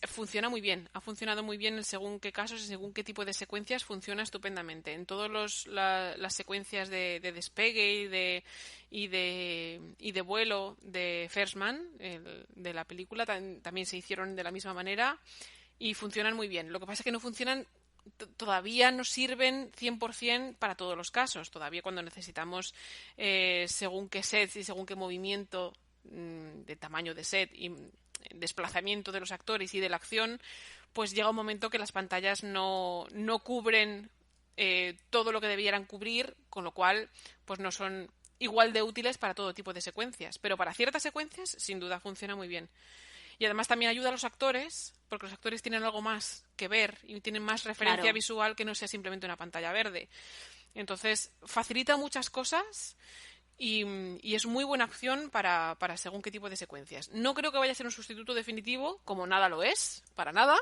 funciona muy bien, ha funcionado muy bien en según qué casos y según qué tipo de secuencias funciona estupendamente. En todas las secuencias de despegue y de vuelo de First Man, de la película, también se hicieron de la misma manera y funcionan muy bien. Lo que pasa es que no funcionan, todavía no sirven 100% para todos los casos. Todavía cuando necesitamos según qué sets y según qué movimiento de tamaño de set y desplazamiento de los actores y de la acción, pues llega un momento que las pantallas no cubren todo lo que debieran cubrir, con lo cual pues no son igual de útiles para todo tipo de secuencias. Pero para ciertas secuencias, sin duda, funciona muy bien. Y además también ayuda a los actores, porque los actores tienen algo más que ver y tienen más referencia visual que no sea simplemente una pantalla verde. Entonces, facilita muchas cosas y es muy buena opción para según qué tipo de secuencias. No creo que vaya a ser un sustituto definitivo, como nada lo es, para nada,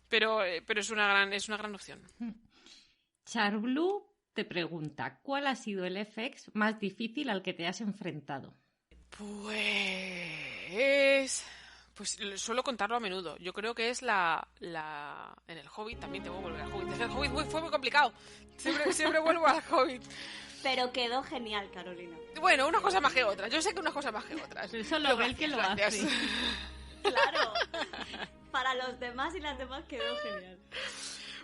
pero es una gran opción. Charblue te pregunta, ¿cuál ha sido el FX más difícil al que te has enfrentado? Pues suelo contarlo a menudo. Yo creo que es en el Hobbit, también tengo que volver al Hobbit. El Hobbit fue muy complicado. Siempre vuelvo al Hobbit. Pero quedó genial, Carolina. Bueno, una cosa más que otra. Yo sé que una cosa más que otras. Eso lo ve el que lo hace. Claro. Para los demás y las demás quedó genial.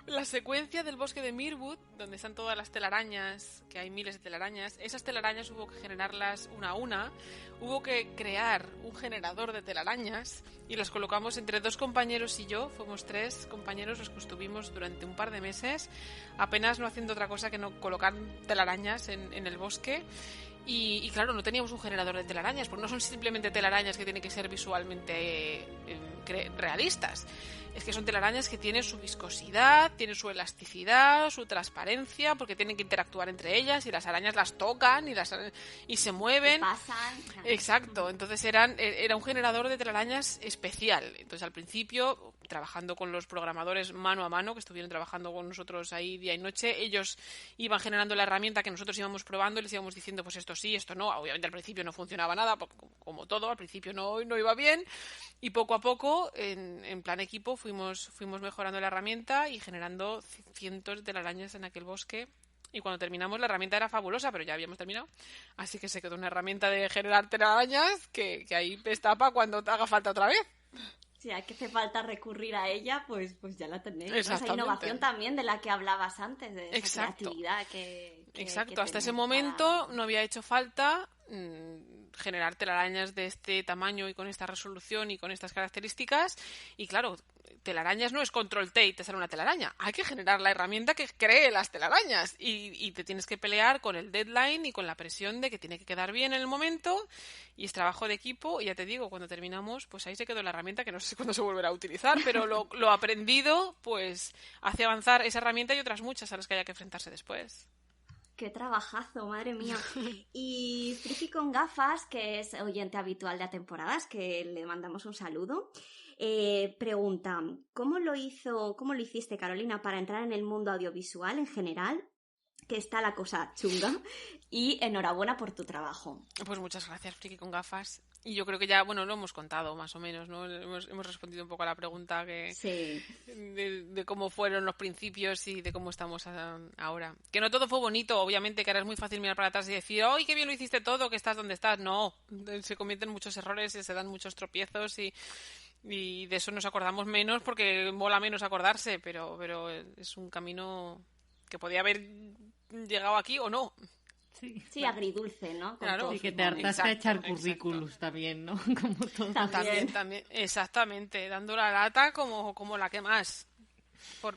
La secuencia del bosque de Mirwood, donde están todas las telarañas, que hay miles de telarañas, esas telarañas hubo que generarlas una a una, hubo que crear un generador de telarañas y las colocamos entre 2 compañeros y yo, fuimos 3 compañeros los que estuvimos durante un par de meses, apenas no haciendo otra cosa que no colocar telarañas en el bosque. Y claro, no teníamos un generador de telarañas, porque no son simplemente telarañas que tienen que ser visualmente realistas. Es que son telarañas que tienen su viscosidad, tienen su elasticidad, su transparencia, porque tienen que interactuar entre ellas y las arañas las tocan y se mueven. Pasan. Exacto, entonces era un generador de telarañas especial. Entonces al principio, trabajando con los programadores mano a mano, que estuvieron trabajando con nosotros ahí día y noche, ellos iban generando la herramienta que nosotros íbamos probando y les íbamos diciendo, pues esto sí, esto no. Obviamente al principio no funcionaba nada, como todo, al principio no iba bien, y poco a poco, en plan equipo, fuimos mejorando la herramienta y generando cientos de telarañas en aquel bosque. Y cuando terminamos, la herramienta era fabulosa, pero ya habíamos terminado. Así que se quedó una herramienta de generar telarañas que ahí está para cuando te haga falta otra vez. Si hay que hace falta recurrir a ella, pues ya la tenéis. Esa Exactamente. innovación también de la que hablabas antes, de esa Exacto. creatividad que Exacto, hasta ese tenéis momento no había hecho falta generar telarañas de este tamaño y con esta resolución y con estas características. Y claro, telarañas no es control T y te sale una telaraña. Hay que generar la herramienta que cree las telarañas y te tienes que pelear con el deadline y con la presión de que tiene que quedar bien en el momento, y es trabajo de equipo. Y ya te digo, cuando terminamos, pues ahí se quedó la herramienta, que no sé cuándo se volverá a utilizar, pero lo aprendido pues hace avanzar esa herramienta y otras muchas a las que haya que enfrentarse después. ¡Qué trabajazo, madre mía! Y Friki con gafas, que es oyente habitual de A Temporadas, que le mandamos un saludo, pregunta, ¿cómo lo hiciste, Carolina, para entrar en el mundo audiovisual en general? Que está la cosa chunga. Y enhorabuena por tu trabajo. Pues muchas gracias, Friki con gafas. Y yo creo que ya, lo hemos contado más o menos, ¿no? Hemos respondido un poco a la pregunta sí. de cómo fueron los principios y de cómo estamos ahora. Que no todo fue bonito, obviamente, que ahora es muy fácil mirar para atrás y decir, ¡ay, qué bien lo hiciste todo, que estás donde estás! No, se cometen muchos errores y se dan muchos tropiezos y de eso nos acordamos menos porque mola menos acordarse, pero es un camino que podía haber llegado aquí o no. Sí, agridulce, ¿no? Claro. Y que te hartas de echar currículums también, ¿no? Como todo. También, exactamente, dando la lata como la que más,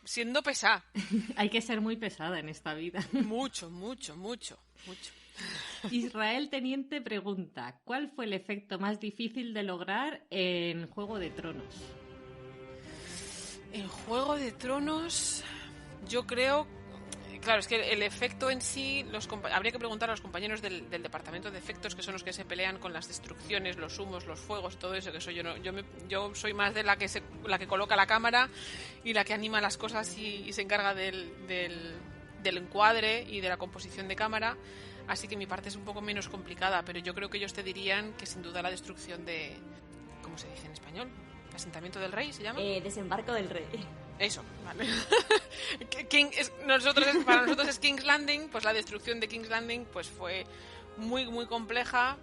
siendo pesada. Hay que ser muy pesada en esta vida. Mucho. Israel Teniente pregunta, ¿cuál fue el efecto más difícil de lograr en Juego de Tronos? En Juego de Tronos, yo creo... Claro, es que el efecto en sí, habría que preguntar a los compañeros del departamento de efectos, que son los que se pelean con las destrucciones, los humos, los fuegos, todo eso, que soy yo. Yo soy más de la que coloca la cámara y la que anima las cosas y se encarga del encuadre y de la composición de cámara. Así que mi parte es un poco menos complicada, pero yo creo que ellos te dirían que sin duda la destrucción de... ¿Cómo se dice en español? ¿Asentamiento del Rey se llama? Desembarco del Rey. Eso, vale. Para nosotros es King's Landing, pues la destrucción de King's Landing pues fue muy, muy compleja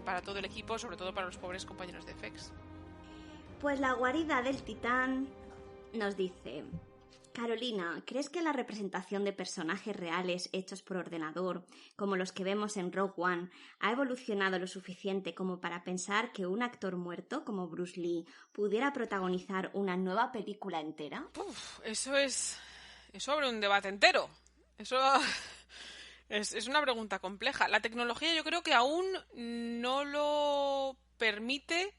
para todo el equipo, sobre todo para los pobres compañeros de FX. Pues la guarida del titán nos dice... Carolina, ¿crees que la representación de personajes reales hechos por ordenador, como los que vemos en Rogue One, ha evolucionado lo suficiente como para pensar que un actor muerto como Bruce Lee pudiera protagonizar una nueva película entera? Eso abre un debate entero. Eso es una pregunta compleja. La tecnología yo creo que aún no lo permite.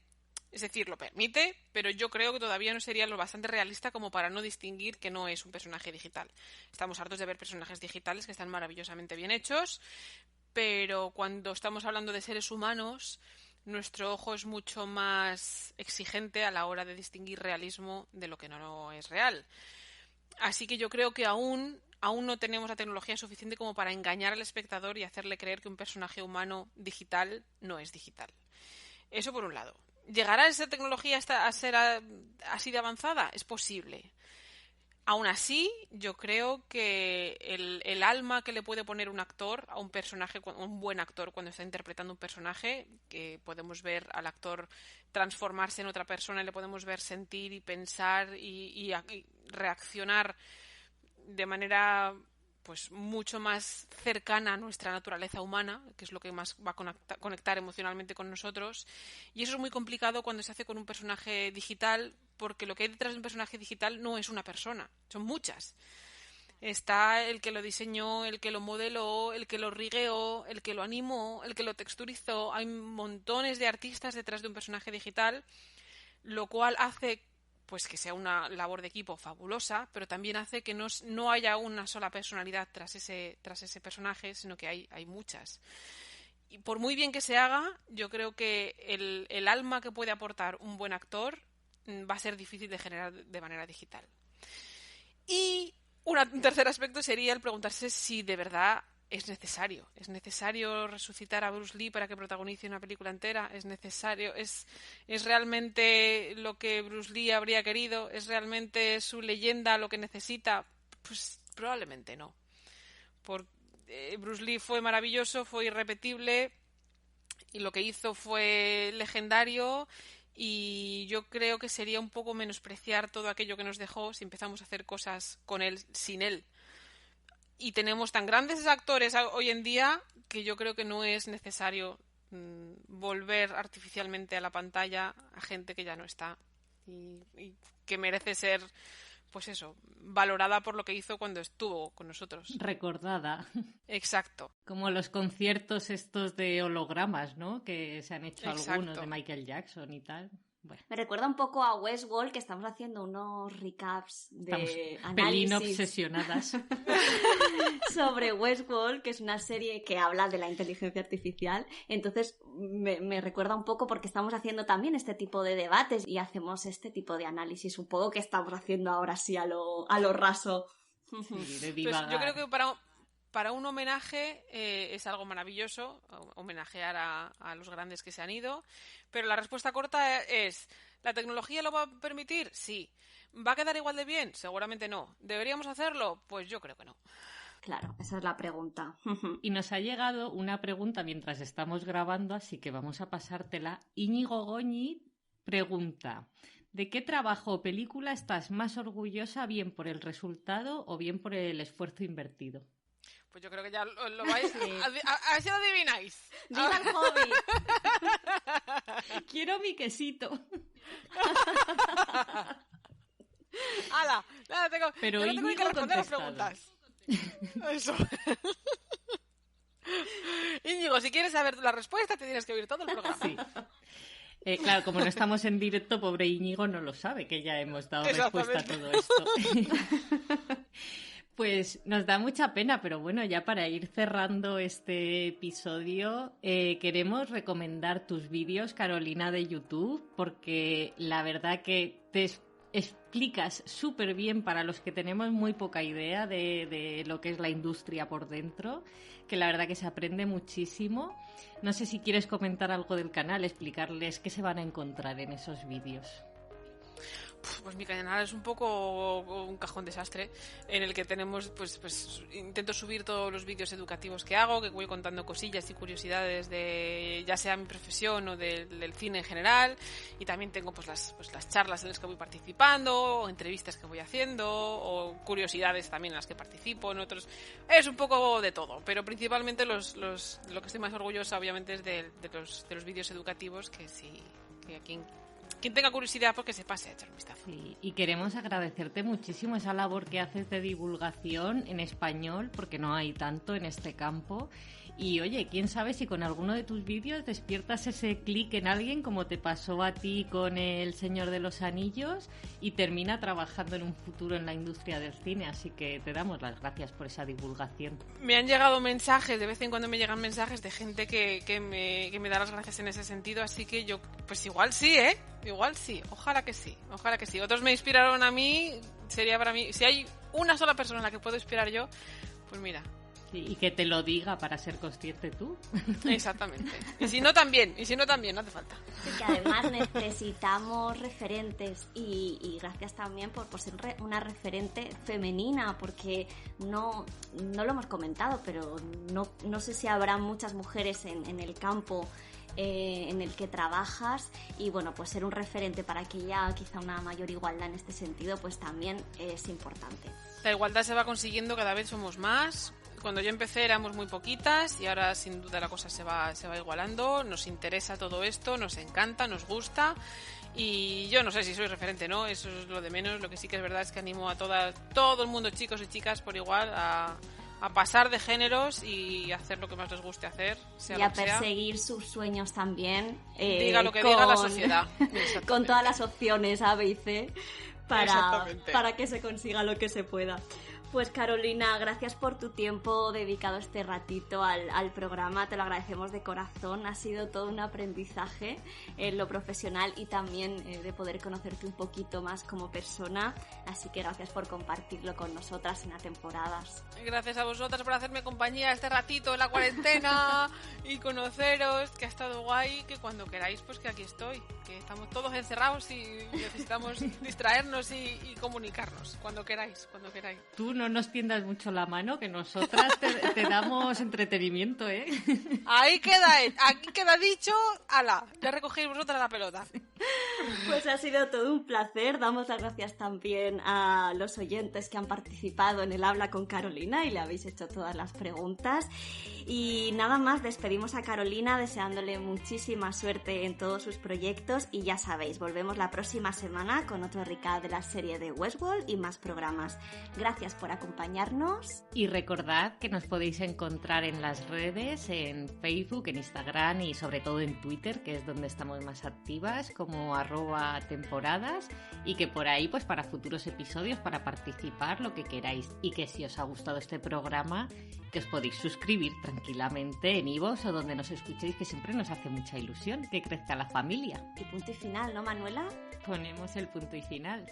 Es decir, lo permite, pero yo creo que todavía no sería lo bastante realista como para no distinguir que no es un personaje digital. Estamos hartos de ver personajes digitales que están maravillosamente bien hechos, pero cuando estamos hablando de seres humanos, nuestro ojo es mucho más exigente a la hora de distinguir realismo de lo que no es real. Así que yo creo que aún no tenemos la tecnología suficiente como para engañar al espectador y hacerle creer que un personaje humano digital no es digital. Eso por un lado. ¿Llegará esa tecnología a ser así de avanzada? Es posible. Aún así, yo creo que el alma que le puede poner un actor a un personaje, un buen actor cuando está interpretando un personaje, que podemos ver al actor transformarse en otra persona, le podemos ver sentir y pensar y reaccionar de manera pues mucho más cercana a nuestra naturaleza humana, que es lo que más va a conectar emocionalmente con nosotros. Y eso es muy complicado cuando se hace con un personaje digital, porque lo que hay detrás de un personaje digital no es una persona, son muchas. Está el que lo diseñó, el que lo modeló, el que lo rigueó, el que lo animó, el que lo texturizó. Hay montones de artistas detrás de un personaje digital, lo cual hace pues que sea una labor de equipo fabulosa, pero también hace que no haya una sola personalidad tras ese personaje, sino que hay muchas. Y por muy bien que se haga, yo creo que el alma que puede aportar un buen actor va a ser difícil de generar de manera digital. Y un tercer aspecto sería el preguntarse si de verdad es necesario resucitar a Bruce Lee para que protagonice una película entera. ¿Es necesario? ¿Es realmente lo que Bruce Lee habría querido? ¿Es realmente su leyenda lo que necesita? Pues probablemente no. Porque Bruce Lee fue maravilloso, fue irrepetible y lo que hizo fue legendario, y yo creo que sería un poco menospreciar todo aquello que nos dejó si empezamos a hacer cosas con él sin él. Y tenemos tan grandes actores hoy en día que yo creo que no es necesario volver artificialmente a la pantalla a gente que ya no está y que merece ser, pues eso, valorada por lo que hizo cuando estuvo con nosotros. Recordada. Exacto. Como los conciertos estos de hologramas, ¿no? Que se han hecho Exacto. algunos de Michael Jackson y tal. Bueno. Me recuerda un poco a Westworld, que estamos haciendo unos recaps de Estamos pelín análisis obsesionadas sobre Westworld, que es una serie que habla de la inteligencia artificial. Entonces me recuerda un poco porque estamos haciendo también este tipo de debates y hacemos este tipo de análisis un poco que estamos haciendo ahora sí a lo raso. Sí, de Pues divagar. yo creo que para un homenaje es algo maravilloso, homenajear a los grandes que se han ido, pero la respuesta corta es: ¿la tecnología lo va a permitir? Sí. ¿Va a quedar igual de bien? Seguramente no. ¿Deberíamos hacerlo? Pues yo creo que no. Claro, esa es la pregunta. Y nos ha llegado una pregunta mientras estamos grabando, así que vamos a pasártela. Íñigo Goñi pregunta: ¿de qué trabajo o película estás más orgullosa, bien por el resultado o bien por el esfuerzo invertido? Pues yo creo que ya lo vais a ver si lo adivináis. ¡Viva el hobby! Quiero mi quesito. ¡Hala! Nada, Pero yo no tengo ni que Íñigo responder las contestado. preguntas. Eso. Íñigo, si quieres saber la respuesta, te tienes que oír todo el programa. Sí. Claro, como no estamos en directo, pobre Íñigo no lo sabe, que ya hemos dado respuesta a todo esto. Pues nos da mucha pena, pero bueno, ya para ir cerrando este episodio, queremos recomendar tus vídeos, Carolina, de YouTube, porque la verdad que te explicas súper bien para los que tenemos muy poca idea de lo que es la industria por dentro, que la verdad que se aprende muchísimo. No sé si quieres comentar algo del canal, explicarles qué se van a encontrar en esos vídeos. Pues mi canal es un poco un cajón desastre en el que tenemos, pues intento subir todos los vídeos educativos que hago, que voy contando cosillas y curiosidades de ya sea mi profesión o del cine en general, y también tengo pues las charlas en las que voy participando, o entrevistas que voy haciendo, o curiosidades también en las que participo, en otros. Es un poco de todo, pero principalmente lo que estoy más orgullosa obviamente es de los vídeos educativos, que sí, que quien tenga curiosidad, pues que se pase a echar un vistazo. Sí, y queremos agradecerte muchísimo esa labor que haces de divulgación en español, porque no hay tanto en este campo. Y oye, quién sabe si con alguno de tus vídeos despiertas ese clic en alguien, como te pasó a ti con El Señor de los Anillos, y termina trabajando en un futuro en la industria del cine. Así que te damos las gracias por esa divulgación. Me han llegado mensajes, de vez en cuando me llegan mensajes de gente que me da las gracias en ese sentido, así que yo, pues igual sí, igual sí, ojalá que sí. Otros me inspiraron a mí, sería para mí, si hay una sola persona en la que puedo inspirar yo, pues mira. Sí, y que te lo diga para ser consciente tú. Exactamente. Y si no también, no hace falta. Sí, que además necesitamos referentes y gracias también por ser una referente femenina, porque no lo hemos comentado, pero no sé si habrá muchas mujeres en el campo en el que trabajas, y bueno, pues ser un referente para que haya quizá una mayor igualdad en este sentido, pues también es importante. La igualdad se va consiguiendo, cada vez somos más. Cuando yo empecé éramos muy poquitas y ahora sin duda la cosa se va igualando. Nos interesa todo esto, nos encanta, nos gusta Y yo no sé si soy referente, ¿no? Eso es lo de menos. Lo que sí que es verdad es que animo a todo el mundo, chicos y chicas, por igual, a pasar de géneros y hacer lo que más les guste hacer, sea y a lo que perseguir sus sueños también. Diga lo que diga la sociedad. Con todas las opciones A, B y C para que se consiga lo que se pueda. Pues Carolina, gracias por tu tiempo dedicado este ratito al programa, te lo agradecemos de corazón, ha sido todo un aprendizaje en lo profesional y también de poder conocerte un poquito más como persona, así que gracias por compartirlo con nosotras en Atemporadas. Gracias a vosotras por hacerme compañía este ratito en la cuarentena y conoceros, que ha estado guay, que cuando queráis pues que aquí estoy, que estamos todos encerrados y necesitamos distraernos y comunicarnos, cuando queráis. Tú no nos tiendas mucho la mano, que nosotras te damos entretenimiento, ¿eh? Ahí queda dicho, ala, ya recogéis vosotras la pelota. Pues ha sido todo un placer, damos las gracias también a los oyentes que han participado en el Habla con Carolina y le habéis hecho todas las preguntas. Y nada más, despedimos a Carolina deseándole muchísima suerte en todos sus proyectos y ya sabéis, volvemos la próxima semana con otro recap de la serie de Westworld y más programas. Gracias por acompañarnos. Y recordad que nos podéis encontrar en las redes, en Facebook, en Instagram y sobre todo en Twitter, que es donde estamos más activas, como @temporadas, y que por ahí pues para futuros episodios, para participar, lo que queráis. Y que si os ha gustado este programa, que os podéis suscribir tranquilamente en iVoox o donde nos escuchéis, que siempre nos hace mucha ilusión que crezca la familia. Y punto y final, ¿no, Manuela? Ponemos el punto y final.